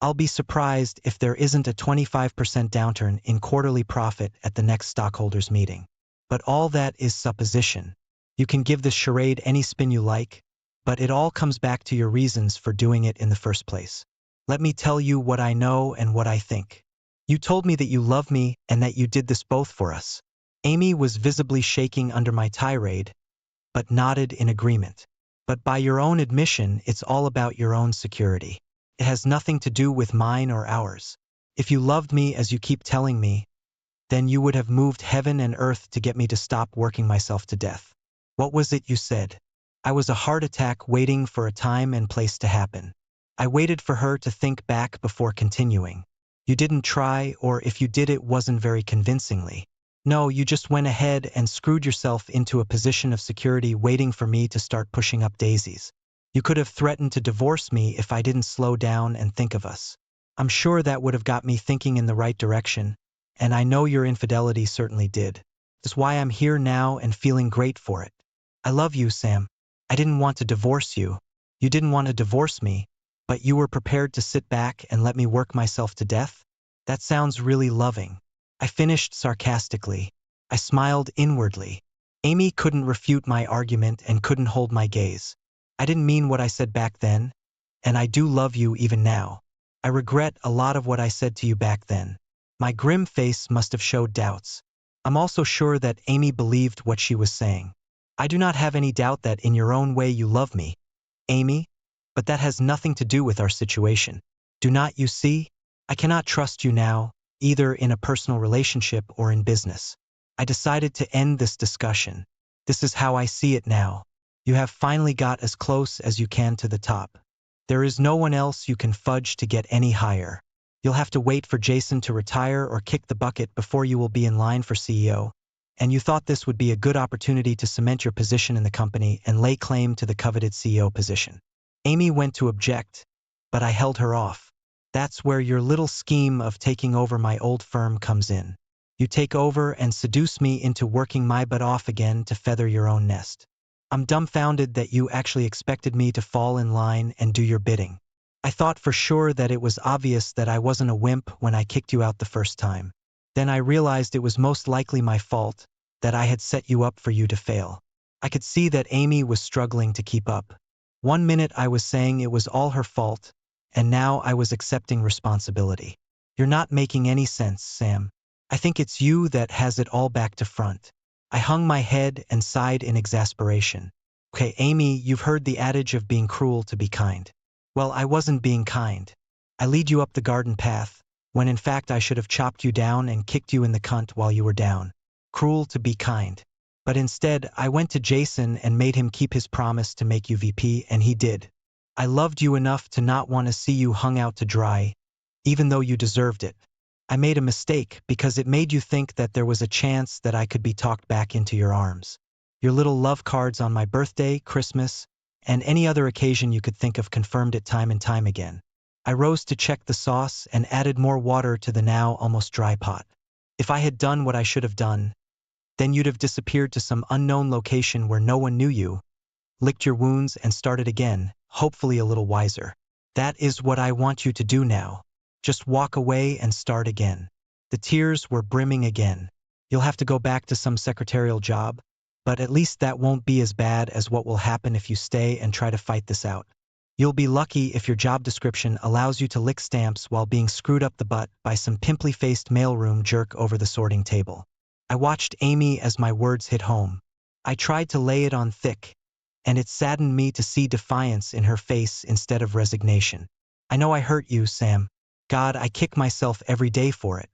I'll be surprised if there isn't a 25% downturn in quarterly profit at the next stockholders meeting. But all that is supposition. You can give this charade any spin you like, but it all comes back to your reasons for doing it in the first place. Let me tell you what I know and what I think. You told me that you love me and that you did this both for us. Amy was visibly shaking under my tirade, but nodded in agreement. But by your own admission, it's all about your own security. It has nothing to do with mine or ours. If you loved me as you keep telling me, then you would have moved heaven and earth to get me to stop working myself to death. What was it you said? I was a heart attack waiting for a time and place to happen. I waited for her to think back before continuing. You didn't try, or if you did, it wasn't very convincingly. No, you just went ahead and screwed yourself into a position of security waiting for me to start pushing up daisies. You could have threatened to divorce me if I didn't slow down and think of us. I'm sure that would have got me thinking in the right direction, and I know your infidelity certainly did. That's why I'm here now and feeling great for it. I love you, Sam. I didn't want to divorce you. You didn't want to divorce me, but you were prepared to sit back and let me work myself to death? That sounds really loving. I finished sarcastically. I smiled inwardly. Amy couldn't refute my argument and couldn't hold my gaze. I didn't mean what I said back then, and I do love you even now. I regret a lot of what I said to you back then. My grim face must have showed doubts. I'm also sure that Amy believed what she was saying. I do not have any doubt that in your own way you love me, Amy, but that has nothing to do with our situation. Do not you see? I cannot trust you now, either in a personal relationship or in business. I decided to end this discussion. This is how I see it now. You have finally got as close as you can to the top. There is no one else you can fudge to get any higher. You'll have to wait for Jason to retire or kick the bucket before you will be in line for CEO. And you thought this would be a good opportunity to cement your position in the company and lay claim to the coveted CEO position. Amy went to object, but I held her off. That's where your little scheme of taking over my old firm comes in. You take over and seduce me into working my butt off again to feather your own nest. I'm dumbfounded that you actually expected me to fall in line and do your bidding. I thought for sure that it was obvious that I wasn't a wimp when I kicked you out the first time. Then I realized it was most likely my fault, that I had set you up for you to fail. I could see that Amy was struggling to keep up. 1 minute I was saying it was all her fault, and now I was accepting responsibility. You're not making any sense, Sam. I think it's you that has it all back to front. I hung my head and sighed in exasperation. Okay, Amy, you've heard the adage of being cruel to be kind. Well, I wasn't being kind. I lead you up the garden path, when in fact I should have chopped you down and kicked you in the cunt while you were down. Cruel to be kind. But instead, I went to Jason and made him keep his promise to make you VP, and he did. I loved you enough to not want to see you hung out to dry, even though you deserved it. I made a mistake because it made you think that there was a chance that I could be talked back into your arms. Your little love cards on my birthday, Christmas, and any other occasion you could think of confirmed it time and time again. I rose to check the sauce and added more water to the now almost dry pot. If I had done what I should have done, then you'd have disappeared to some unknown location where no one knew you, licked your wounds and started again, hopefully a little wiser. That is what I want you to do now. Just walk away and start again. The tears were brimming again. You'll have to go back to some secretarial job, but at least that won't be as bad as what will happen if you stay and try to fight this out. You'll be lucky if your job description allows you to lick stamps while being screwed up the butt by some pimply-faced mailroom jerk over the sorting table. I watched Amy as my words hit home. I tried to lay it on thick, and it saddened me to see defiance in her face instead of resignation. I know I hurt you, Sam. God, I kick myself every day for it.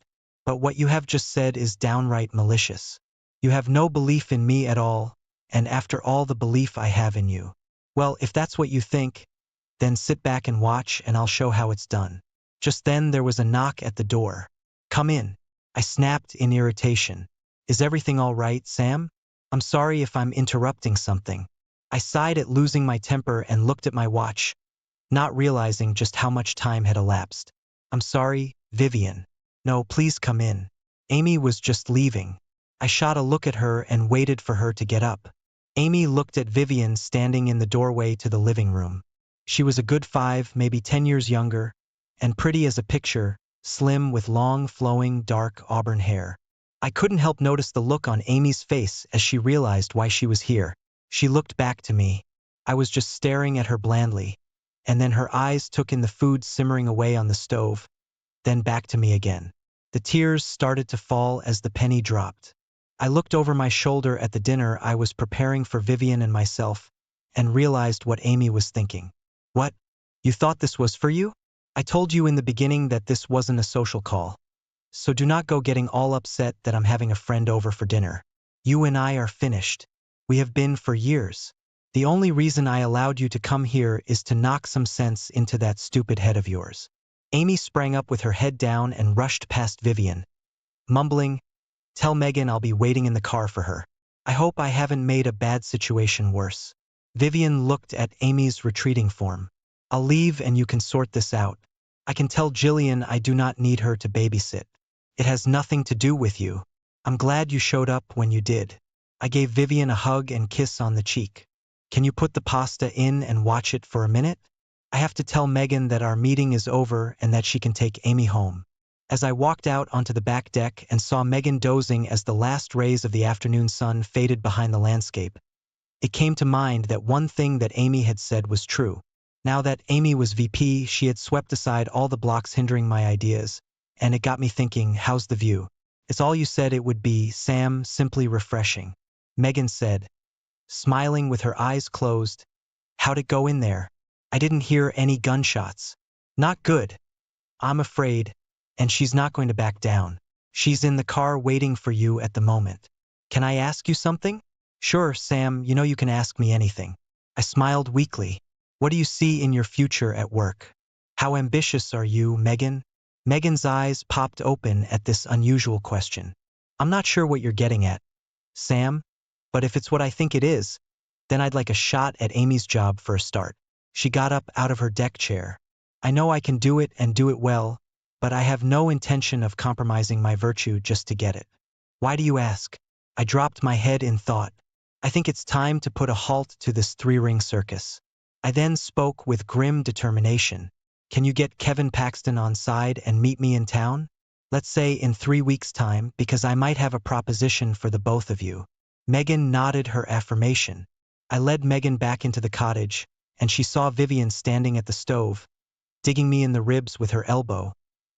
But what you have just said is downright malicious. You have no belief in me at all, and after all the belief I have in you. Well, if that's what you think, then sit back and watch and I'll show how it's done. Just then there was a knock at the door. Come in. I snapped in irritation. Is everything all right, Sam? I'm sorry if I'm interrupting something. I sighed at losing my temper and looked at my watch, not realizing just how much time had elapsed. I'm sorry, Vivian. No, please come in. Amy was just leaving. I shot a look at her and waited for her to get up. Amy looked at Vivian standing in the doorway to the living room. She was a good 5, maybe 10 years younger, and pretty as a picture, slim with long, flowing, dark auburn hair. I couldn't help notice the look on Amy's face as she realized why she was here. She looked back to me. I was just staring at her blandly, and then her eyes took in the food simmering away on the stove, then back to me again. The tears started to fall as the penny dropped. I looked over my shoulder at the dinner I was preparing for Vivian and myself, and realized what Amy was thinking. What? You thought this was for you? I told you in the beginning that this wasn't a social call. So do not go getting all upset that I'm having a friend over for dinner. You and I are finished. We have been for years. The only reason I allowed you to come here is to knock some sense into that stupid head of yours. Amy sprang up with her head down and rushed past Vivian, mumbling, "Tell Megan I'll be waiting in the car for her. I hope I haven't made a bad situation worse." Vivian looked at Amy's retreating form. "I'll leave and you can sort this out. I can tell Jillian I do not need her to babysit. It has nothing to do with you. I'm glad you showed up when you did." I gave Vivian a hug and kiss on the cheek. "Can you put the pasta in and watch it for a minute? I have to tell Megan that our meeting is over and that she can take Amy home." As I walked out onto the back deck and saw Megan dozing as the last rays of the afternoon sun faded behind the landscape, it came to mind that one thing that Amy had said was true. Now that Amy was VP, she had swept aside all the blocks hindering my ideas, and it got me thinking, how's the view? "It's all you said it would be, Sam, simply refreshing," Megan said, smiling with her eyes closed. "How'd it go in there?" "I didn't hear any gunshots." "Not good. I'm afraid. And she's not going to back down. She's in the car waiting for you at the moment. Can I ask you something?" "Sure, Sam, you know you can ask me anything." I smiled weakly. "What do you see in your future at work? How ambitious are you, Megan?" Megan's eyes popped open at this unusual question. "I'm not sure what you're getting at, Sam, but if it's what I think it is, then I'd like a shot at Amy's job for a start." She got up out of her deck chair. "I know I can do it and do it well, but I have no intention of compromising my virtue just to get it." "Why do you ask?" I dropped my head in thought. "I think it's time to put a halt to this three-ring circus." I then spoke with grim determination. "Can you get Kevin Paxton on side and meet me in town? Let's say in 3 weeks' time, because I might have a proposition for the both of you." Megan nodded her affirmation. I led Megan back into the cottage, and she saw Vivian standing at the stove, digging me in the ribs with her elbow.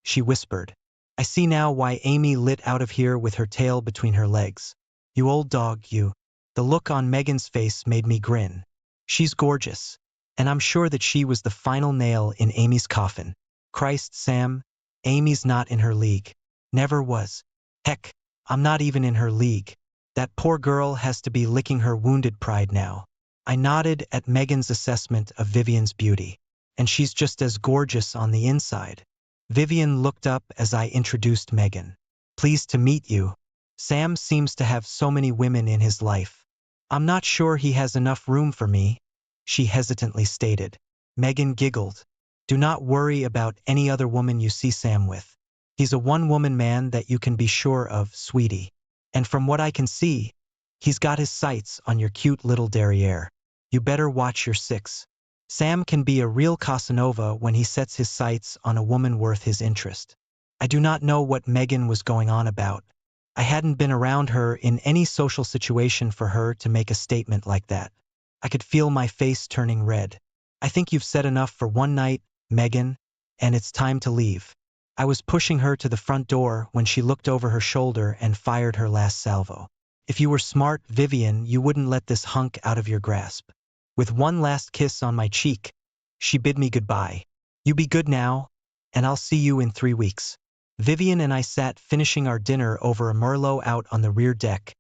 She whispered, "I see now why Amy lit out of here with her tail between her legs. You old dog, you." The look on Megan's face made me grin. She's gorgeous, and I'm sure that she was the final nail in Amy's coffin. Christ, Sam, Amy's not in her league. Never was. Heck, I'm not even in her league. That poor girl has to be licking her wounded pride now. I nodded at Megan's assessment of Vivian's beauty. "And she's just as gorgeous on the inside." Vivian looked up as I introduced Megan. "Pleased to meet you." Sam seems to have so many women in his life. "I'm not sure he has enough room for me," she hesitantly stated. Megan giggled. "Do not worry about any other woman you see Sam with. He's a one-woman man that you can be sure of, sweetie. And from what I can see, he's got his sights on your cute little derriere. You better watch your six." Sam can be a real Casanova when he sets his sights on a woman worth his interest. I do not know what Megan was going on about. I hadn't been around her in any social situation for her to make a statement like that. I could feel my face turning red. "I think you've said enough for one night, Megan, and it's time to leave." I was pushing her to the front door when she looked over her shoulder and fired her last salvo. "If you were smart, Vivian, you wouldn't let this hunk out of your grasp." With one last kiss on my cheek, she bid me goodbye. "You be good now, and I'll see you in 3 weeks." Vivian and I sat finishing our dinner over a Merlot out on the rear deck,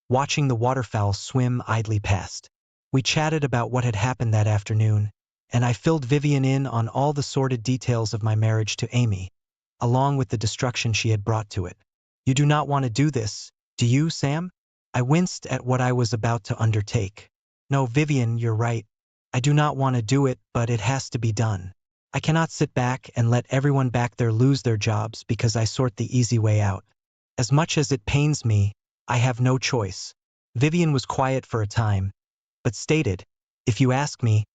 watching the waterfowl swim idly past. We chatted about what had happened that afternoon, and I filled Vivian in on all the sordid details of my marriage to Amy, along with the destruction she had brought to it. "You do not want to do this, do you, Sam?" I winced at what I was about to undertake. "No, Vivian, you're right. I do not want to do it, but it has to be done. I cannot sit back and let everyone back there lose their jobs because I sort the easy way out. As much as it pains me, I have no choice. Vivian was quiet for a time, but stated, if you ask me,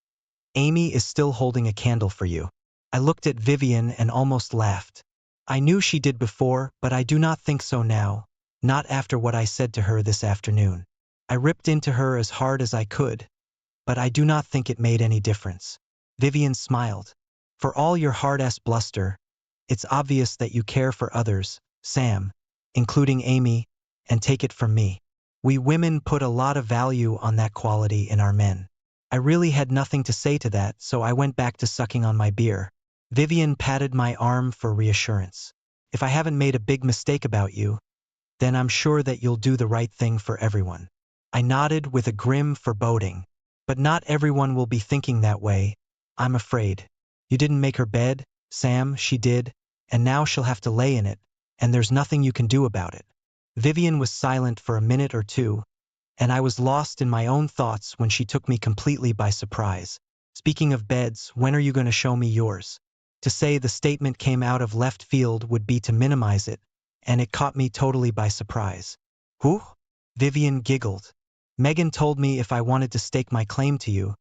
Amy is still holding a candle for you. I looked at Vivian and almost laughed. I knew she did before, but I do not think so now, not after what I said to her this afternoon. I ripped into her as hard as I could, but I do not think it made any difference. Vivian smiled. For all your hard-ass bluster, it's obvious that you care for others, Sam, including Amy, and take it from me. We women put a lot of value on that quality in our men. I really had nothing to say to that, so I went back to sucking on my beer. Vivian patted my arm for reassurance. If I haven't made a big mistake about you, then I'm sure that you'll do the right thing for everyone. I nodded with a grim foreboding. But not everyone will be thinking that way, I'm afraid. You didn't make her bed, Sam, she did, and now she'll have to lay in it, and there's nothing you can do about it. Vivian was silent for a minute or two, and I was lost in my own thoughts when she took me completely by surprise. Speaking of beds, when are you going to show me yours? To say the statement came out of left field would be to minimize it, and it caught me totally by surprise. Who? Vivian giggled. Megan told me if I wanted to stake my claim to you,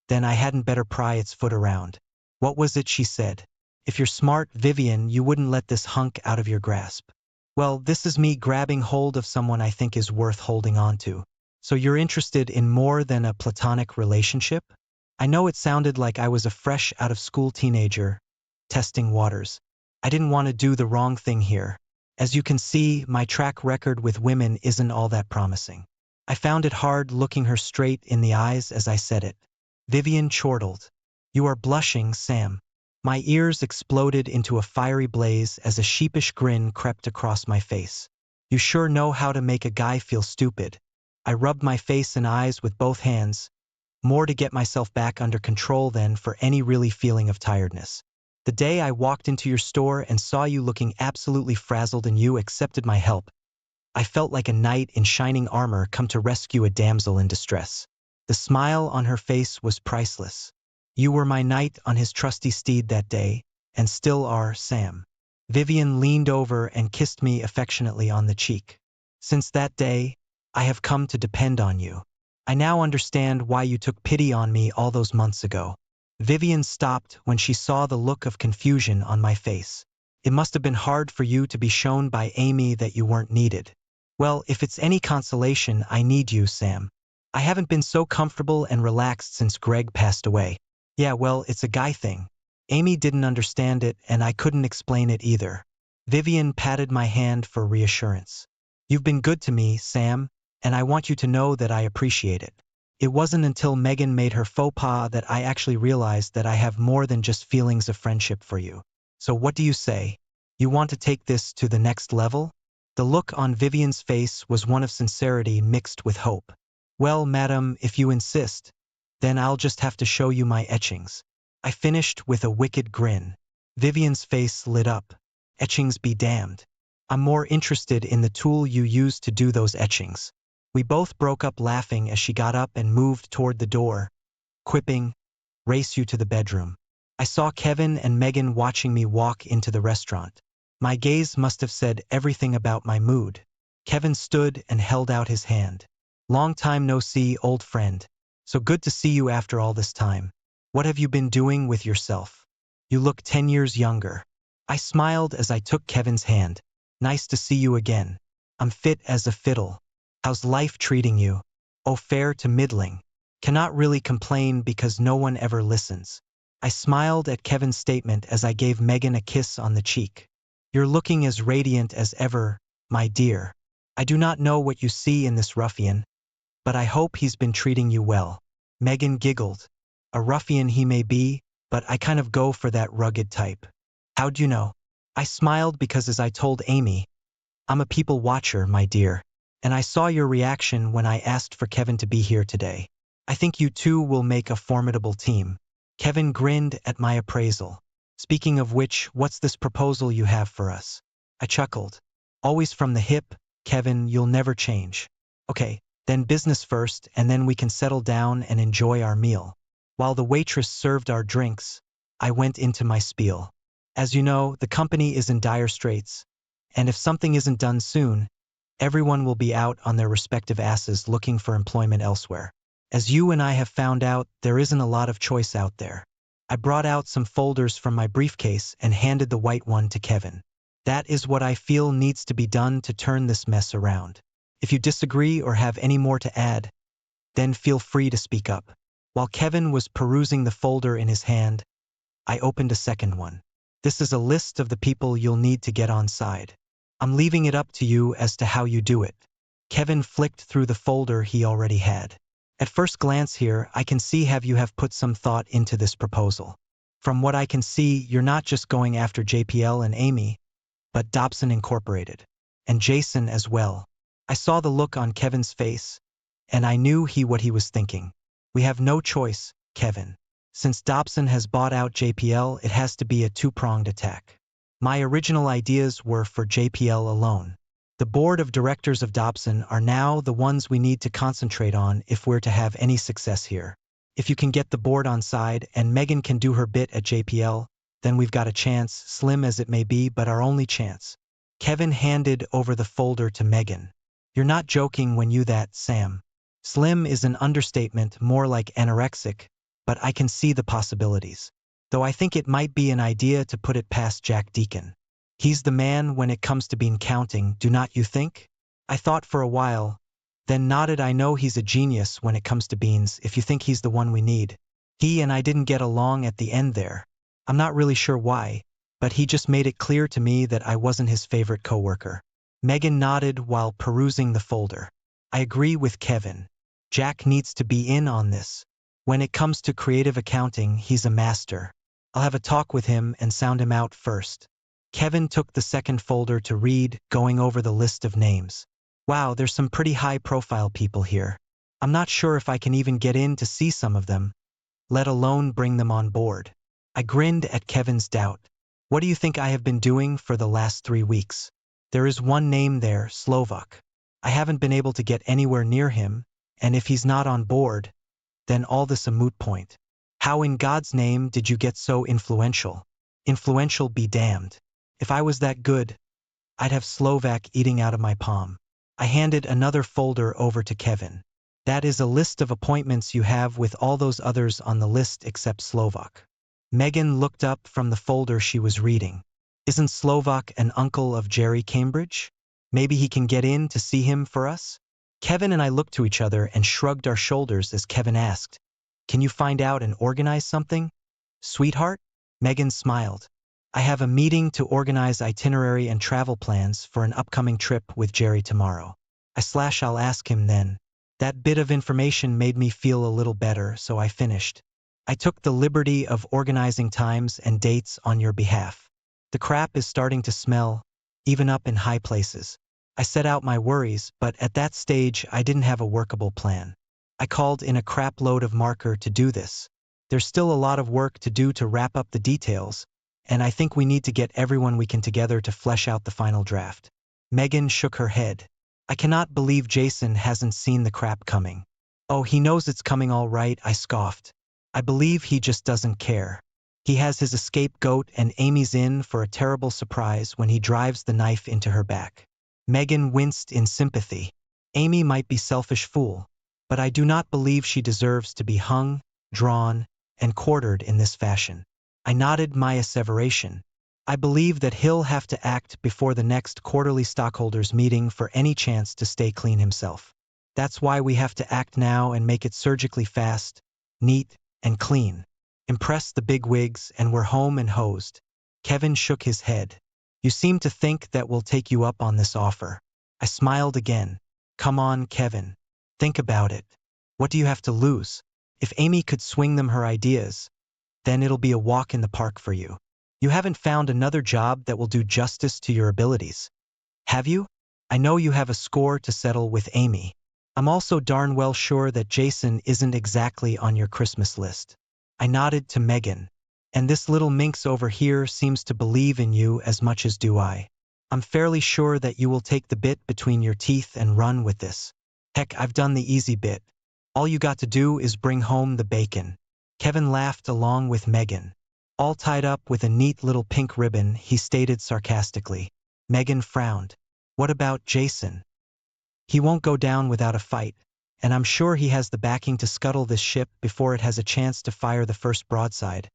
then I hadn't better pry its foot around. What was it she said? If you're smart, Vivian, you wouldn't let this hunk out of your grasp. Well, this is me grabbing hold of someone I think is worth holding on to. So you're interested in more than a platonic relationship? I know it sounded like I was a fresh out of school teenager, testing waters. I didn't want to do the wrong thing here. As you can see, my track record with women isn't all that promising. I found it hard looking her straight in the eyes as I said it. Vivian chortled. You are blushing, Sam. My ears exploded into a fiery blaze as a sheepish grin crept across my face. You sure know how to make a guy feel stupid. I rubbed my face and eyes with both hands, more to get myself back under control than for any really feeling of tiredness. The day I walked into your store and saw you looking absolutely frazzled and you accepted my help, I felt like a knight in shining armor come to rescue a damsel in distress. The smile on her face was priceless. You were my knight on his trusty steed that day, and still are, Sam. Vivian leaned over and kissed me affectionately on the cheek. Since that day, I have come to depend on you. I now understand why you took pity on me all those months ago. Vivian stopped when she saw the look of confusion on my face. It must have been hard for you to be shown by Amy that you weren't needed. Well, if it's any consolation, I need you, Sam. I haven't been so comfortable and relaxed since Greg passed away. Yeah, well, it's a guy thing. Amy didn't understand it, and I couldn't explain it either. Vivian patted my hand for reassurance. You've been good to me, Sam, and I want you to know that I appreciate it. It wasn't until Megan made her faux pas that I actually realized that I have more than just feelings of friendship for you. So what do you say? You want to take this to the next level? The look on Vivian's face was one of sincerity mixed with hope. Well, madam, if you insist, then I'll just have to show you my etchings. I finished with a wicked grin. Vivian's face lit up. Etchings be damned. I'm more interested in the tool you used to do those etchings. We both broke up laughing as she got up and moved toward the door, quipping, race you to the bedroom. I saw Kevin and Megan watching me walk into the restaurant. My gaze must have said everything about my mood. Kevin stood and held out his hand. Long time no see, old friend. So good to see you after all this time. What have you been doing with yourself? You look 10 years younger. I smiled as I took Kevin's hand. Nice to see you again. I'm fit as a fiddle. How's life treating you? Oh, fair to middling. Cannot really complain because no one ever listens. I smiled at Kevin's statement as I gave Megan a kiss on the cheek. You're looking as radiant as ever, my dear. I do not know what you see in this ruffian, but I hope he's been treating you well. Megan giggled. A ruffian he may be, but I kind of go for that rugged type. How'd you know? I smiled because as I told Amy, I'm a people watcher, my dear, and I saw your reaction when I asked for Kevin to be here today. I think you two will make a formidable team. Kevin grinned at my appraisal. Speaking of which, what's this proposal you have for us? I chuckled. Always from the hip, Kevin, you'll never change. Okay, then business first, and then we can settle down and enjoy our meal. While the waitress served our drinks, I went into my spiel. As you know, the company is in dire straits, and if something isn't done soon, Everyone will be out on their respective asses looking for employment elsewhere. As you and I have found out, there isn't a lot of choice out there. I brought out some folders from my briefcase and handed the white one to Kevin. That is what I feel needs to be done to turn this mess around. If you disagree or have any more to add, then feel free to speak up. While Kevin was perusing the folder in his hand, I opened a second one. This is a list of the people you'll need to get on side. I'm leaving it up to you as to how you do it. Kevin flicked through the folder he already had. At first glance here, I can see you have put some thought into this proposal. From what I can see, you're not just going after JPL and Amy, but Dobson Incorporated. And Jason as well. I saw the look on Kevin's face, and I knew what he was thinking. We have no choice, Kevin. Since Dobson has bought out JPL, it has to be a two-pronged attack. My original ideas were for JPL alone. The board of directors of Dobson are now the ones we need to concentrate on if we're to have any success here. If you can get the board on side and Megan can do her bit at JPL, then we've got a chance, slim as it may be, but our only chance. Kevin handed over the folder to Megan. You're not joking when you that, Sam. Slim is an understatement, more like anorexic, but I can see the possibilities. Though I think it might be an idea to put it past Jack Deacon. He's the man when it comes to bean counting, do not you think? I thought for a while, then nodded. I know he's a genius when it comes to beans, if you think he's the one we need. He and I didn't get along at the end there. I'm not really sure why, but he just made it clear to me that I wasn't his favorite coworker. Megan nodded while perusing the folder. I agree with Kevin. Jack needs to be in on this. When it comes to creative accounting, he's a master. I'll have a talk with him and sound him out first. Kevin took the second folder to read, going over the list of names. Wow, there's some pretty high-profile people here. I'm not sure if I can even get in to see some of them, let alone bring them on board. I grinned at Kevin's doubt. What do you think I have been doing for the last 3 weeks? There is one name there, Slovak. I haven't been able to get anywhere near him, and if he's not on board, then all this a moot point. How in God's name did you get so influential? Influential be damned. If I was that good, I'd have Slovak eating out of my palm. I handed another folder over to Kevin. That is a list of appointments you have with all those others on the list except Slovak. Megan looked up from the folder she was reading. Isn't Slovak an uncle of Jerry Cambridge? Maybe he can get in to see him for us? Kevin and I looked to each other and shrugged our shoulders as Kevin asked, Can you find out and organize something? Sweetheart? Megan smiled. I have a meeting to organize itinerary and travel plans for an upcoming trip with Jerry tomorrow. I'll ask him then. That bit of information made me feel a little better, so I finished. I took the liberty of organizing times and dates on your behalf. The crap is starting to smell, even up in high places. I set out my worries, but at that stage I didn't have a workable plan. I called in a crap load of marker to do this. There's still a lot of work to do to wrap up the details, and I think we need to get everyone we can together to flesh out the final draft. Megan shook her head. I cannot believe Jason hasn't seen the crap coming. Oh, he knows it's coming all right, I scoffed. I believe he just doesn't care. He has his scapegoat and Amy's in for a terrible surprise when he drives the knife into her back. Megan winced in sympathy. Amy might be selfish fool, but I do not believe she deserves to be hung, drawn, and quartered in this fashion. I nodded my asseveration. I believe that he'll have to act before the next quarterly stockholders meeting for any chance to stay clean himself. That's why we have to act now and make it surgically fast, neat, and clean. Impress the big wigs and we're home and hosed. Kevin shook his head. You seem to think that we'll take you up on this offer. I smiled again. Come on, Kevin. Think about it. What do you have to lose? If Amy could swing them her ideas, then it'll be a walk in the park for you. You haven't found another job that will do justice to your abilities. Have you? I know you have a score to settle with Amy. I'm also darn well sure that Jason isn't exactly on your Christmas list. I nodded to Megan. And this little minx over here seems to believe in you as much as do I. I'm fairly sure that you will take the bit between your teeth and run with this. Heck, I've done the easy bit. All you got to do is bring home the bacon. Kevin laughed along with Megan. All tied up with a neat little pink ribbon, he stated sarcastically. Megan frowned. What about Jason? He won't go down without a fight, and I'm sure he has the backing to scuttle this ship before it has a chance to fire the first broadside,"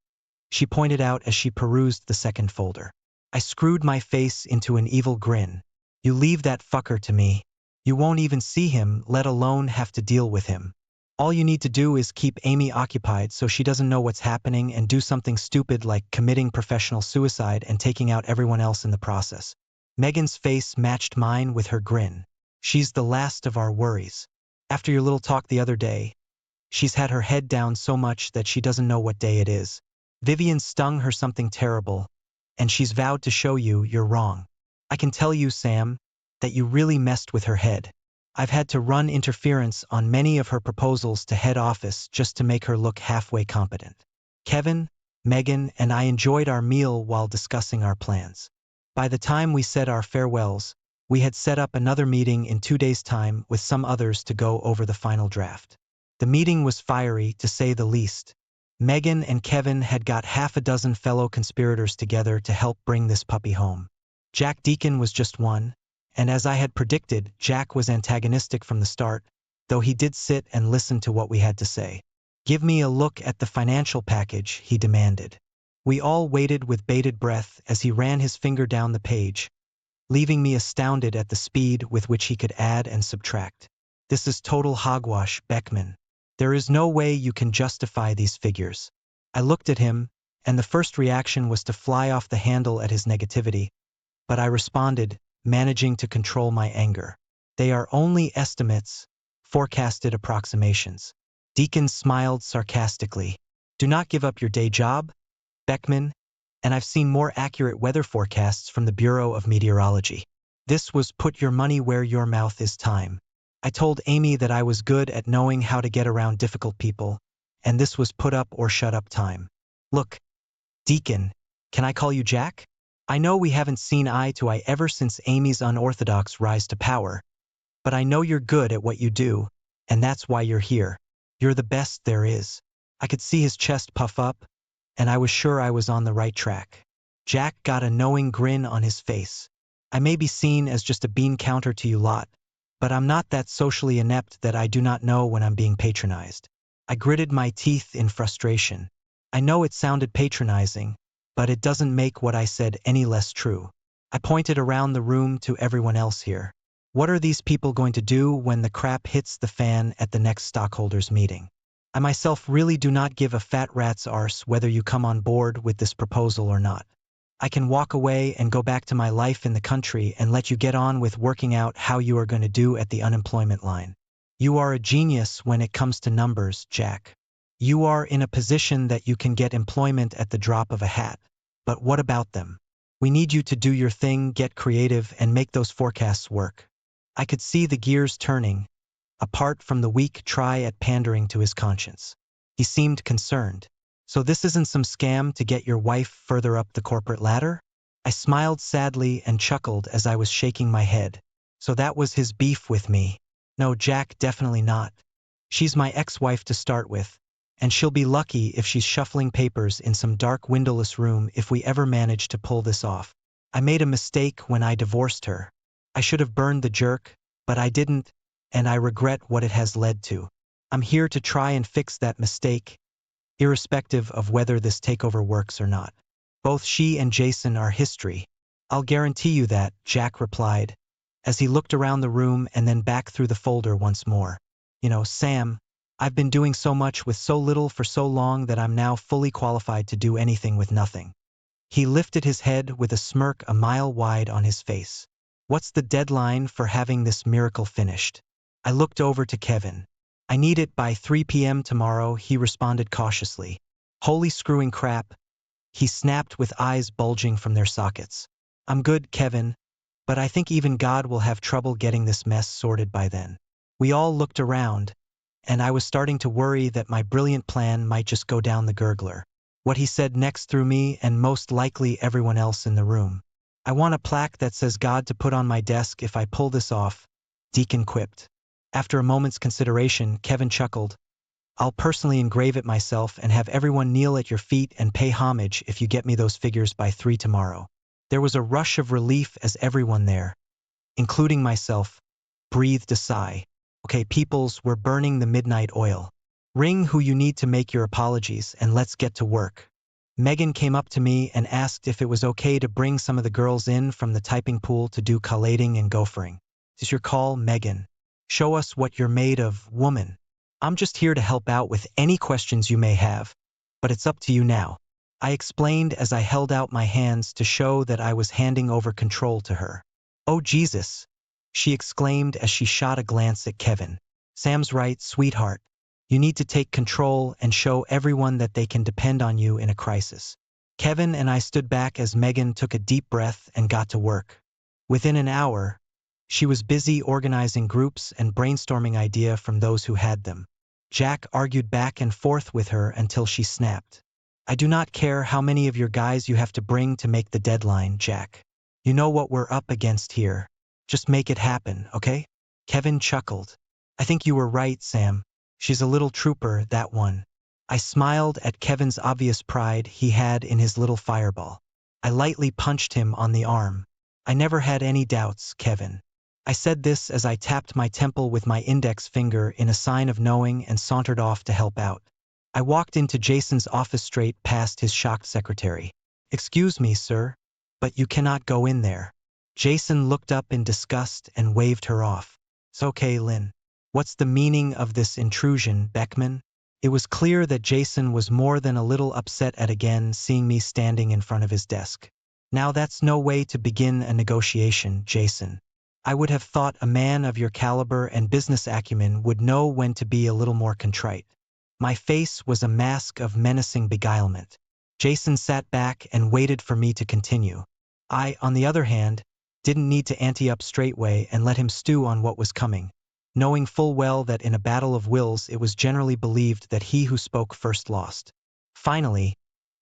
she pointed out as she perused the second folder. I screwed my face into an evil grin. "You leave that fucker to me. You won't even see him, let alone have to deal with him. All you need to do is keep Amy occupied so she doesn't know what's happening and do something stupid like committing professional suicide and taking out everyone else in the process." Megan's face matched mine with her grin. "She's the last of our worries. After your little talk the other day, she's had her head down so much that she doesn't know what day it is. Vivian stung her something terrible, and she's vowed to show you you're wrong. I can tell you, Sam, that you really messed with her head. I've had to run interference on many of her proposals to head office just to make her look halfway competent." Kevin, Megan, and I enjoyed our meal while discussing our plans. By the time we said our farewells, we had set up another meeting in 2 days' time with some others to go over the final draft. The meeting was fiery, to say the least. Megan and Kevin had got half a dozen fellow conspirators together to help bring this puppy home. Jack Deacon was just one, and as I had predicted, Jack was antagonistic from the start, though he did sit and listen to what we had to say. "Give me a look at the financial package," he demanded. We all waited with bated breath as he ran his finger down the page, leaving me astounded at the speed with which he could add and subtract. "This is total hogwash, Beckman. There is no way you can justify these figures." I looked at him, and the first reaction was to fly off the handle at his negativity, but I responded, managing to control my anger. "They are only estimates, forecasted approximations." Deacon smiled sarcastically. "Do not give up your day job, Beckman, and I've seen more accurate weather forecasts from the Bureau of Meteorology. This was put your money where your mouth is time. I told Amy that I was good at knowing how to get around difficult people, and this was put up or shut up time. Look, Deacon, can I call you Jack? I know we haven't seen eye to eye ever since Amy's unorthodox rise to power, but I know you're good at what you do, and that's why you're here. You're the best there is." I could see his chest puff up, and I was sure I was on the right track. Jack got a knowing grin on his face. "I may be seen as just a bean counter to you lot, but I'm not that socially inept that I do not know when I'm being patronized." I gritted my teeth in frustration. I know it sounded patronizing, but it doesn't make what I said any less true. I pointed around the room to everyone else here. What are these people going to do when the crap hits the fan at the next stockholders' meeting? I myself really do not give a fat rat's arse whether you come on board with this proposal or not. I can walk away and go back to my life in the country and let you get on with working out how you are going to do at the unemployment line. You are a genius when it comes to numbers, Jack. You are in a position that you can get employment at the drop of a hat. But what about them? We need you to do your thing, get creative, and make those forecasts work. I could see the gears turning, apart from the weak try at pandering to his conscience. He seemed concerned. "So this isn't some scam to get your wife further up the corporate ladder?" I smiled sadly and chuckled as I was shaking my head. So that was his beef with me. No, Jack, definitely not. She's my ex-wife to start with, and she'll be lucky if she's shuffling papers in some dark windowless room if we ever manage to pull this off. I made a mistake when I divorced her. I should have burned the jerk, but I didn't, and I regret what it has led to. I'm here to try and fix that mistake, irrespective of whether this takeover works or not. Both she and Jason are history. I'll guarantee you that, Jack replied, as he looked around the room and then back through the folder once more. "You know, Sam, I've been doing so much with so little for so long that I'm now fully qualified to do anything with nothing." He lifted his head with a smirk a mile wide on his face. "What's the deadline for having this miracle finished?" I looked over to Kevin. "I need it by 3 p.m. tomorrow," he responded cautiously. "Holy screwing crap," he snapped with eyes bulging from their sockets. "I'm good, Kevin, but I think even God will have trouble getting this mess sorted by then." We all looked around, and I was starting to worry that my brilliant plan might just go down the gurgler. What he said next threw me and most likely everyone else in the room. "I want a plaque that says God to put on my desk if I pull this off," Deacon quipped. After a moment's consideration, Kevin chuckled. "I'll personally engrave it myself and have everyone kneel at your feet and pay homage if you get me those figures by 3 tomorrow." There was a rush of relief as everyone there, including myself, breathed a sigh. Okay, peoples, we're burning the midnight oil. Ring who you need to make your apologies and let's get to work. Megan came up to me and asked if it was okay to bring some of the girls in from the typing pool to do collating and gophering. Is your call, Megan? Show us what you're made of, woman. I'm just here to help out with any questions you may have, but it's up to you now. I explained as I held out my hands to show that I was handing over control to her. Oh Jesus, she exclaimed as she shot a glance at Kevin. Sam's right, sweetheart. You need to take control and show everyone that they can depend on you in a crisis. Kevin and I stood back as Megan took a deep breath and got to work. Within an hour, she was busy organizing groups and brainstorming ideas from those who had them. Jack argued back and forth with her until she snapped. I do not care how many of your guys you have to bring to make the deadline, Jack. You know what we're up against here. Just make it happen, okay? Kevin chuckled. I think you were right, Sam. She's a little trooper, that one. I smiled at Kevin's obvious pride he had in his little fireball. I lightly punched him on the arm. I never had any doubts, Kevin. I said this as I tapped my temple with my index finger in a sign of knowing and sauntered off to help out. I walked into Jason's office straight past his shocked secretary. Excuse me, sir, but you cannot go in there. Jason looked up in disgust and waved her off. It's okay, Lynn. What's the meaning of this intrusion, Beckman? It was clear that Jason was more than a little upset at again seeing me standing in front of his desk. Now that's no way to begin a negotiation, Jason. I would have thought a man of your caliber and business acumen would know when to be a little more contrite. My face was a mask of menacing beguilement. Jason sat back and waited for me to continue. I, on the other hand, didn't need to ante up straightway and let him stew on what was coming, knowing full well that in a battle of wills it was generally believed that he who spoke first lost. Finally,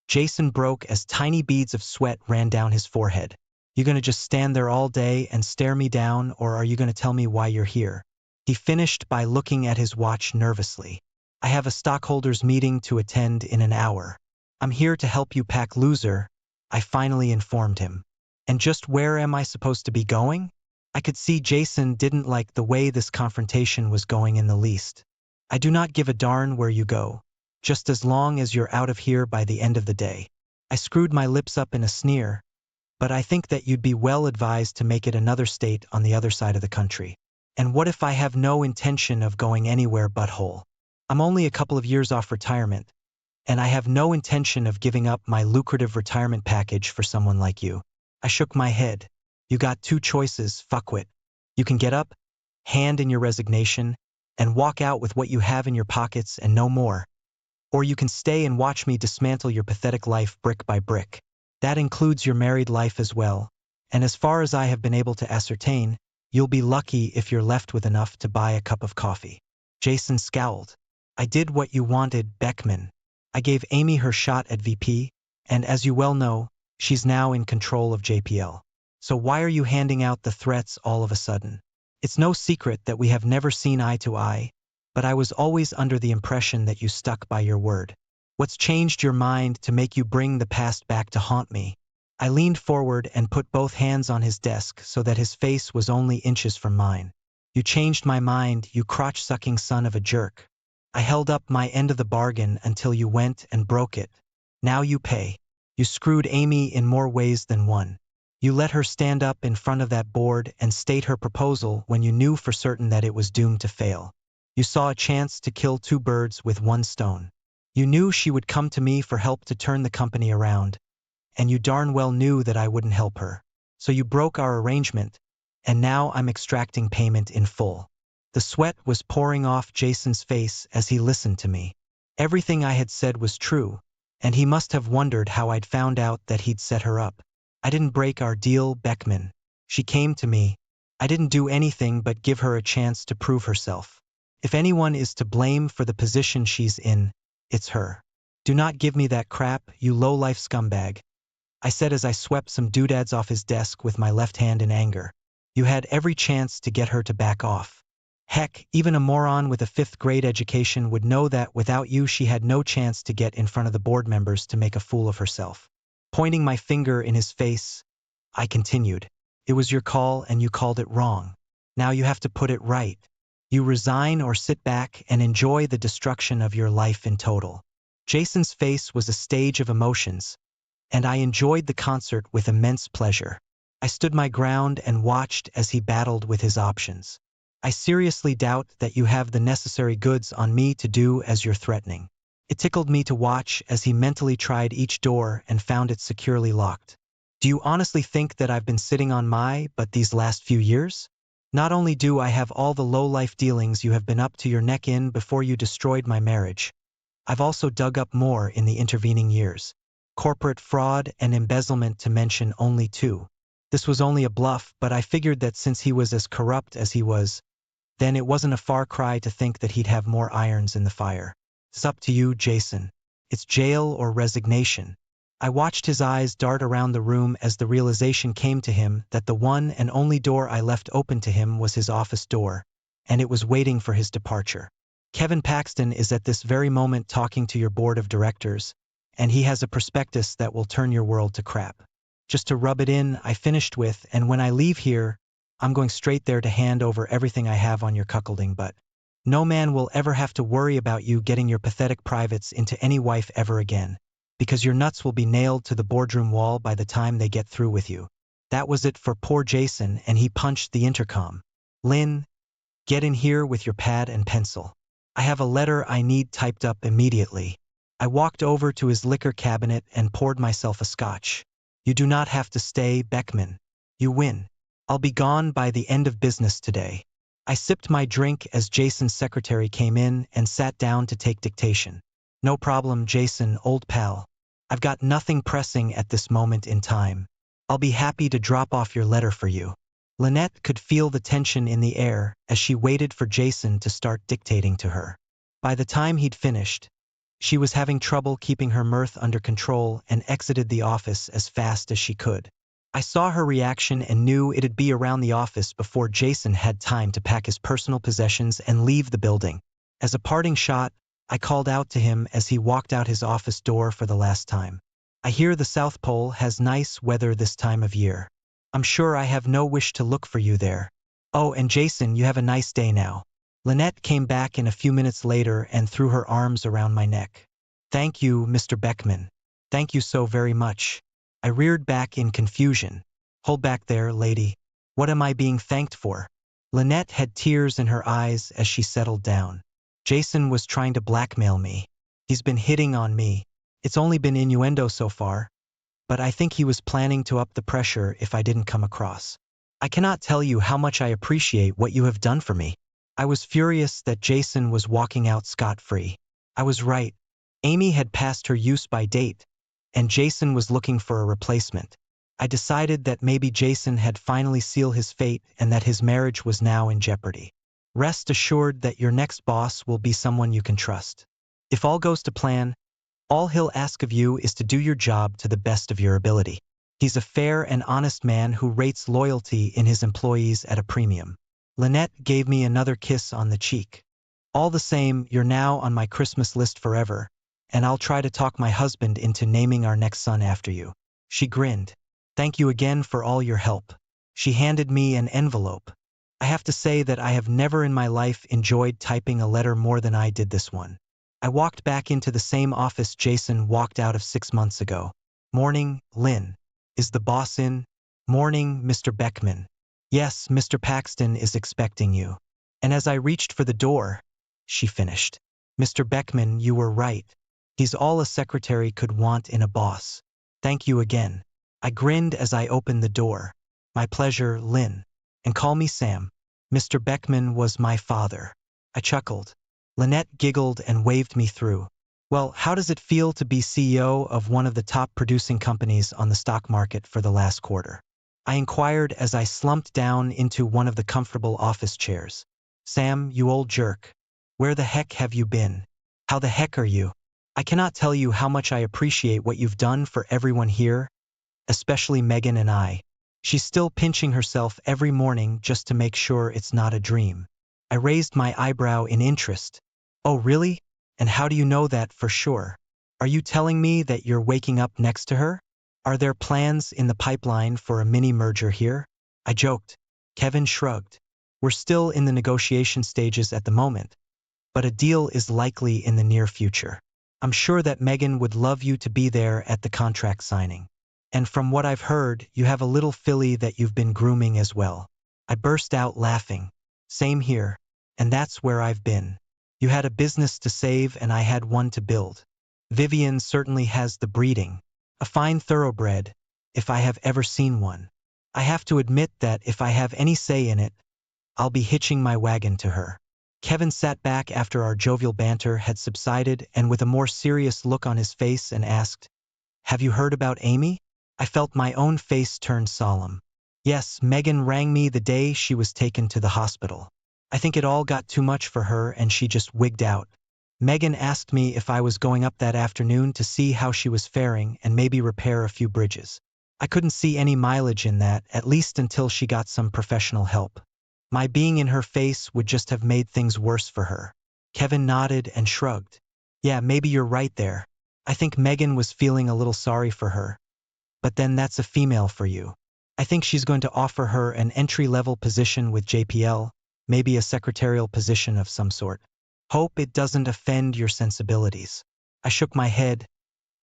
Jason broke as tiny beads of sweat ran down his forehead. You gonna just stand there all day and stare me down, or are you gonna tell me why you're here? He finished by looking at his watch nervously. I have a stockholders meeting to attend in an hour. I'm here to help you pack, loser, I finally informed him. And just where am I supposed to be going? I could see Jason didn't like the way this confrontation was going in the least. I do not give a darn where you go, just as long as you're out of here by the end of the day. I screwed my lips up in a sneer, but I think that you'd be well advised to make it another state on the other side of the country. And what if I have no intention of going anywhere, butthole? I'm only a couple of years off retirement, and I have no intention of giving up my lucrative retirement package for someone like you. I shook my head. You got two choices, fuckwit. You can get up, hand in your resignation, and walk out with what you have in your pockets and no more. Or you can stay and watch me dismantle your pathetic life brick by brick. That includes your married life as well, and as far as I have been able to ascertain, you'll be lucky if you're left with enough to buy a cup of coffee. Jason scowled. I did what you wanted, Beckman. I gave Amy her shot at VP, and as you well know, she's now in control of JPL. So why are you handing out the threats all of a sudden? It's no secret that we have never seen eye to eye, but I was always under the impression that you stuck by your word. What's changed your mind to make you bring the past back to haunt me? I leaned forward and put both hands on his desk so that his face was only inches from mine. You changed my mind, you crotch-sucking son of a jerk. I held up my end of the bargain until you went and broke it. Now you pay. You screwed Amy in more ways than one. You let her stand up in front of that board and state her proposal when you knew for certain that it was doomed to fail. You saw a chance to kill two birds with one stone. You knew she would come to me for help to turn the company around, and you darn well knew that I wouldn't help her. So you broke our arrangement, and now I'm extracting payment in full. The sweat was pouring off Jason's face as he listened to me. Everything I had said was true, and he must have wondered how I'd found out that he'd set her up. I didn't break our deal, Beckman. She came to me. I didn't do anything but give her a chance to prove herself. If anyone is to blame for the position she's in, it's her. Do not give me that crap, you low-life scumbag, I said as I swept some doodads off his desk with my left hand in anger. You had every chance to get her to back off. Heck, even a moron with a 5th grade education would know that without you she had no chance to get in front of the board members to make a fool of herself. Pointing my finger in his face, I continued. It was your call and you called it wrong. Now you have to put it right. You resign or sit back and enjoy the destruction of your life in total. Jason's face was a stage of emotions, and I enjoyed the concert with immense pleasure. I stood my ground and watched as he battled with his options. I seriously doubt that you have the necessary goods on me to do as you're threatening. It tickled me to watch as he mentally tried each door and found it securely locked. Do you honestly think that I've been sitting on my butt these last few years? Not only do I have all the low-life dealings you have been up to your neck in before you destroyed my marriage, I've also dug up more in the intervening years. Corporate fraud and embezzlement to mention only two. This was only a bluff, but I figured that since he was as corrupt as he was, then it wasn't a far cry to think that he'd have more irons in the fire. It's up to you, Jason. It's jail or resignation. I watched his eyes dart around the room as the realization came to him that the one and only door I left open to him was his office door, and it was waiting for his departure. Kevin Paxton is at this very moment talking to your board of directors, and he has a prospectus that will turn your world to crap. Just to rub it in, I finished with, and when I leave here, I'm going straight there to hand over everything I have on your cuckolding, but no man will ever have to worry about you getting your pathetic privates into any wife ever again, because your nuts will be nailed to the boardroom wall by the time they get through with you. That was it for poor Jason, and he punched the intercom. Lynn, get in here with your pad and pencil. I have a letter I need typed up immediately. I walked over to his liquor cabinet and poured myself a scotch. You do not have to stay, Beckman. You win. I'll be gone by the end of business today. I sipped my drink as Jason's secretary came in and sat down to take dictation. No problem, Jason, old pal. I've got nothing pressing at this moment in time. I'll be happy to drop off your letter for you. Lynette could feel the tension in the air as she waited for Jason to start dictating to her. By the time he'd finished, she was having trouble keeping her mirth under control and exited the office as fast as she could. I saw her reaction and knew it'd be around the office before Jason had time to pack his personal possessions and leave the building. As a parting shot, I called out to him as he walked out his office door for the last time. I hear the South Pole has nice weather this time of year. I'm sure I have no wish to look for you there. Oh, and Jason, you have a nice day now. Lynette came back in a few minutes later and threw her arms around my neck. Thank you, Mr. Beckman. Thank you so very much. I reared back in confusion. Hold back there, lady. What am I being thanked for? Lynette had tears in her eyes as she settled down. Jason was trying to blackmail me. He's been hitting on me. It's only been innuendo so far, but I think he was planning to up the pressure if I didn't come across. I cannot tell you how much I appreciate what you have done for me. I was furious that Jason was walking out scot-free. I was right. Amy had passed her use-by date, and Jason was looking for a replacement. I decided that maybe Jason had finally sealed his fate and that his marriage was now in jeopardy. Rest assured that your next boss will be someone you can trust. If all goes to plan, all he'll ask of you is to do your job to the best of your ability. He's a fair and honest man who rates loyalty in his employees at a premium. Lynette gave me another kiss on the cheek. All the same, you're now on my Christmas list forever, and I'll try to talk my husband into naming our next son after you. She grinned. Thank you again for all your help. She handed me an envelope. I have to say that I have never in my life enjoyed typing a letter more than I did this one. I walked back into the same office Jason walked out of 6 months ago. Morning, Lynn. Is the boss in? Morning, Mr. Beckman. Yes, Mr. Paxton is expecting you. And as I reached for the door, she finished. Mr. Beckman, you were right. He's all a secretary could want in a boss. Thank you again. I grinned as I opened the door. My pleasure, Lynn. And call me Sam. Mr. Beckman was my father. I chuckled. Lynette giggled and waved me through. Well, how does it feel to be CEO of one of the top producing companies on the stock market for the last quarter? I inquired as I slumped down into one of the comfortable office chairs. Sam, you old jerk. Where the heck have you been? How the heck are you? I cannot tell you how much I appreciate what you've done for everyone here, especially Megan and I. She's still pinching herself every morning just to make sure it's not a dream. I raised my eyebrow in interest. Oh, really? And how do you know that for sure? Are you telling me that you're waking up next to her? Are there plans in the pipeline for a mini merger here? I joked. Kevin shrugged. We're still in the negotiation stages at the moment, but a deal is likely in the near future. I'm sure that Megan would love you to be there at the contract signing. And from what I've heard, you have a little filly that you've been grooming as well. I burst out laughing. Same here. And that's where I've been. You had a business to save and I had one to build. Vivian certainly has the breeding. A fine thoroughbred, if I have ever seen one. I have to admit that if I have any say in it, I'll be hitching my wagon to her. Kevin sat back after our jovial banter had subsided and with a more serious look on his face and asked, "Have you heard about Amy?" I felt my own face turn solemn. Yes, Megan rang me the day she was taken to the hospital. I think it all got too much for her and she just wigged out. Megan asked me if I was going up that afternoon to see how she was faring and maybe repair a few bridges. I couldn't see any mileage in that, at least until she got some professional help. My being in her face would just have made things worse for her. Kevin nodded and shrugged. Yeah, maybe you're right there. I think Megan was feeling a little sorry for her. But then that's a female for you. I think she's going to offer her an entry-level position with JPL, maybe a secretarial position of some sort. Hope it doesn't offend your sensibilities. I shook my head,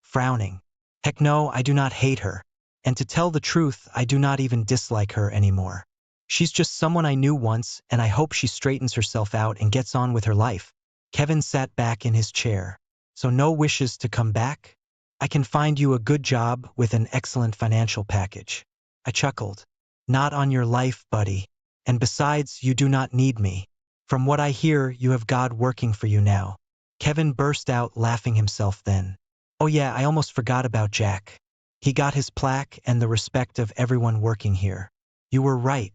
frowning. Heck no, I do not hate her. And to tell the truth, I do not even dislike her anymore. She's just someone I knew once, and I hope she straightens herself out and gets on with her life. Kevin sat back in his chair. So no wishes to come back? I can find you a good job with an excellent financial package. I chuckled. Not on your life, buddy. And besides, you do not need me. From what I hear, you have God working for you now. Kevin burst out laughing himself then. Oh yeah, I almost forgot about Jack. He got his plaque and the respect of everyone working here. You were right.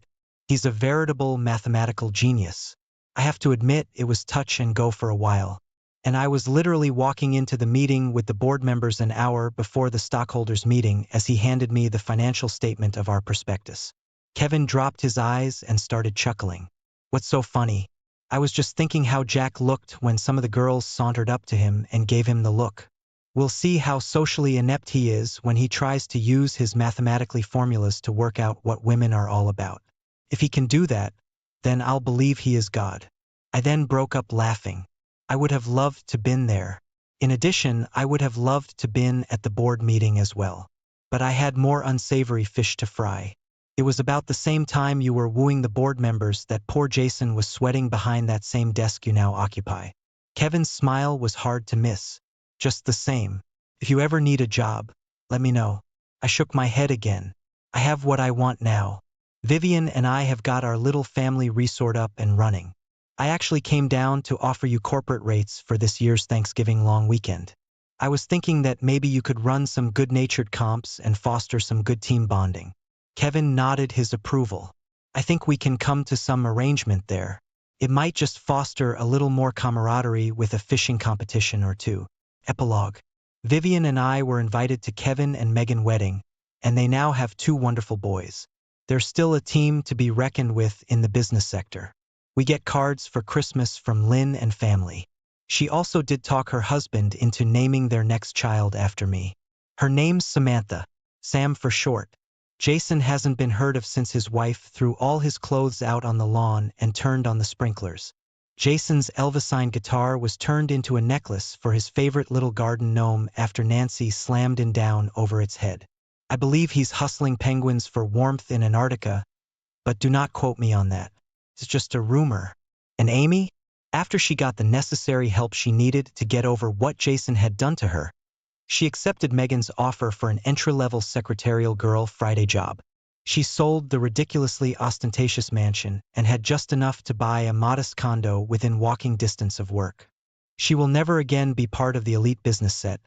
He's a veritable mathematical genius. I have to admit it was touch and go for a while. And I was literally walking into the meeting with the board members an hour before the stockholders' meeting as he handed me the financial statement of our prospectus. Kevin dropped his eyes and started chuckling. What's so funny? I was just thinking how Jack looked when some of the girls sauntered up to him and gave him the look. We'll see how socially inept he is when he tries to use his mathematically formulas to work out what women are all about. If he can do that, then I'll believe he is God. I then broke up laughing. I would have loved to been there. In addition, I would have loved to been at the board meeting as well. But I had more unsavory fish to fry. It was about the same time you were wooing the board members that poor Jason was sweating behind that same desk you now occupy. Kevin's smile was hard to miss. Just the same. If you ever need a job, let me know. I shook my head again. I have what I want now. Vivian and I have got our little family resort up and running. I actually came down to offer you corporate rates for this year's Thanksgiving long weekend. I was thinking that maybe you could run some good-natured comps and foster some good team bonding. Kevin nodded his approval. I think we can come to some arrangement there. It might just foster a little more camaraderie with a fishing competition or two. Epilogue. Vivian and I were invited to Kevin and Megan's wedding, and they now have 2 wonderful boys. They're still a team to be reckoned with in the business sector. We get cards for Christmas from Lynn and family. She also did talk her husband into naming their next child after me. Her name's Samantha, Sam for short. Jason hasn't been heard of since his wife threw all his clothes out on the lawn and turned on the sprinklers. Jason's Elvisine guitar was turned into a necklace for his favorite little garden gnome after Nancy slammed him down over its head. I believe he's hustling penguins for warmth in Antarctica, but do not quote me on that. It's just a rumor. And Amy? After she got the necessary help she needed to get over what Jason had done to her, she accepted Megan's offer for an entry-level secretarial girl Friday job. She sold the ridiculously ostentatious mansion and had just enough to buy a modest condo within walking distance of work. She will never again be part of the elite business set,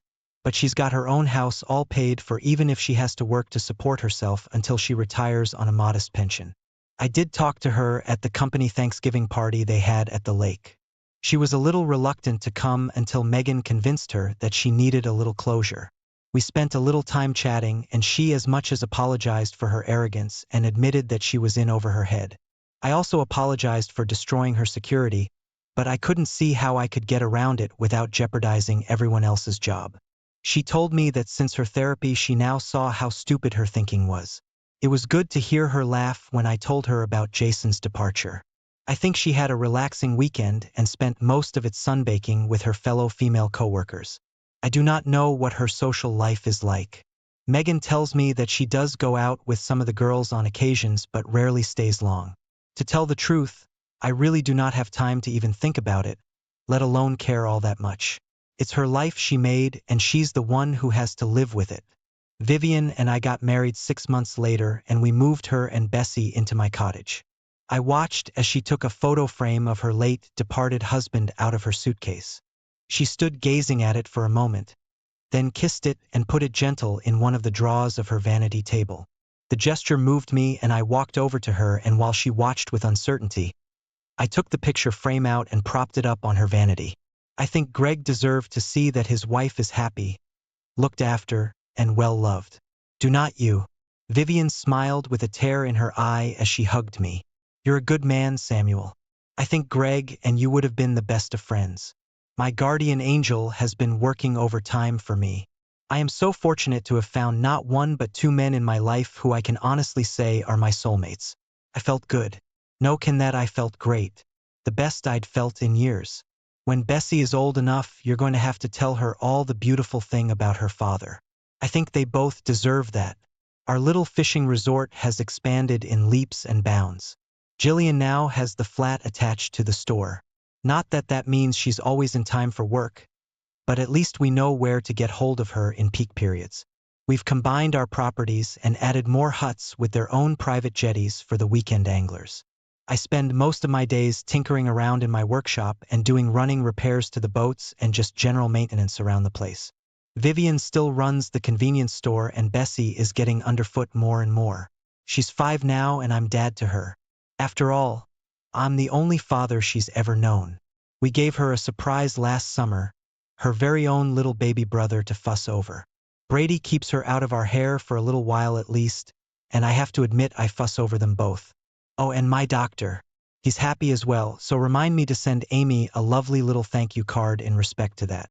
but she's got her own house all paid for even if she has to work to support herself until she retires on a modest pension. I did talk to her at the company Thanksgiving party they had at the lake. She was a little reluctant to come until Megan convinced her that she needed a little closure. We spent a little time chatting, and she as much as apologized for her arrogance and admitted that she was in over her head. I also apologized for destroying her security, but I couldn't see how I could get around it without jeopardizing everyone else's job. She told me that since her therapy she now saw how stupid her thinking was. It was good to hear her laugh when I told her about Jason's departure. I think she had a relaxing weekend and spent most of it sunbaking with her fellow female coworkers. I do not know what her social life is like. Megan tells me that she does go out with some of the girls on occasions but rarely stays long. To tell the truth, I really do not have time to even think about it, let alone care all that much. It's her life she made, and she's the one who has to live with it. Vivian and I got married 6 months later, and we moved her and Bessie into my cottage. I watched as she took a photo frame of her late, departed husband out of her suitcase. She stood gazing at it for a moment, then kissed it and put it gentle in one of the drawers of her vanity table. The gesture moved me, and I walked over to her, and while she watched with uncertainty, I took the picture frame out and propped it up on her vanity. I think Greg deserved to see that his wife is happy, looked after, and well loved. Do not you? Vivian smiled with a tear in her eye as she hugged me. You're a good man, Samuel. I think Greg and you would have been the best of friends. My guardian angel has been working overtime for me. I am so fortunate to have found not one but two men in my life who I can honestly say are my soulmates. I felt good. No can that I felt great. The best I'd felt in years. When Bessie is old enough, you're going to have to tell her all the beautiful thing about her father. I think they both deserve that. Our little fishing resort has expanded in leaps and bounds. Jillian now has the flat attached to the store. Not that that means she's always in time for work, but at least we know where to get hold of her in peak periods. We've combined our properties and added more huts with their own private jetties for the weekend anglers. I spend most of my days tinkering around in my workshop and doing running repairs to the boats and just general maintenance around the place. Vivian still runs the convenience store, and Bessie is getting underfoot more and more. She's 5 now, and I'm dad to her. After all, I'm the only father she's ever known. We gave her a surprise last summer, her very own little baby brother to fuss over. Brady keeps her out of our hair for a little while at least, and I have to admit I fuss over them both. Oh, and my doctor. He's happy as well, so remind me to send Amy a lovely little thank you card in respect to that.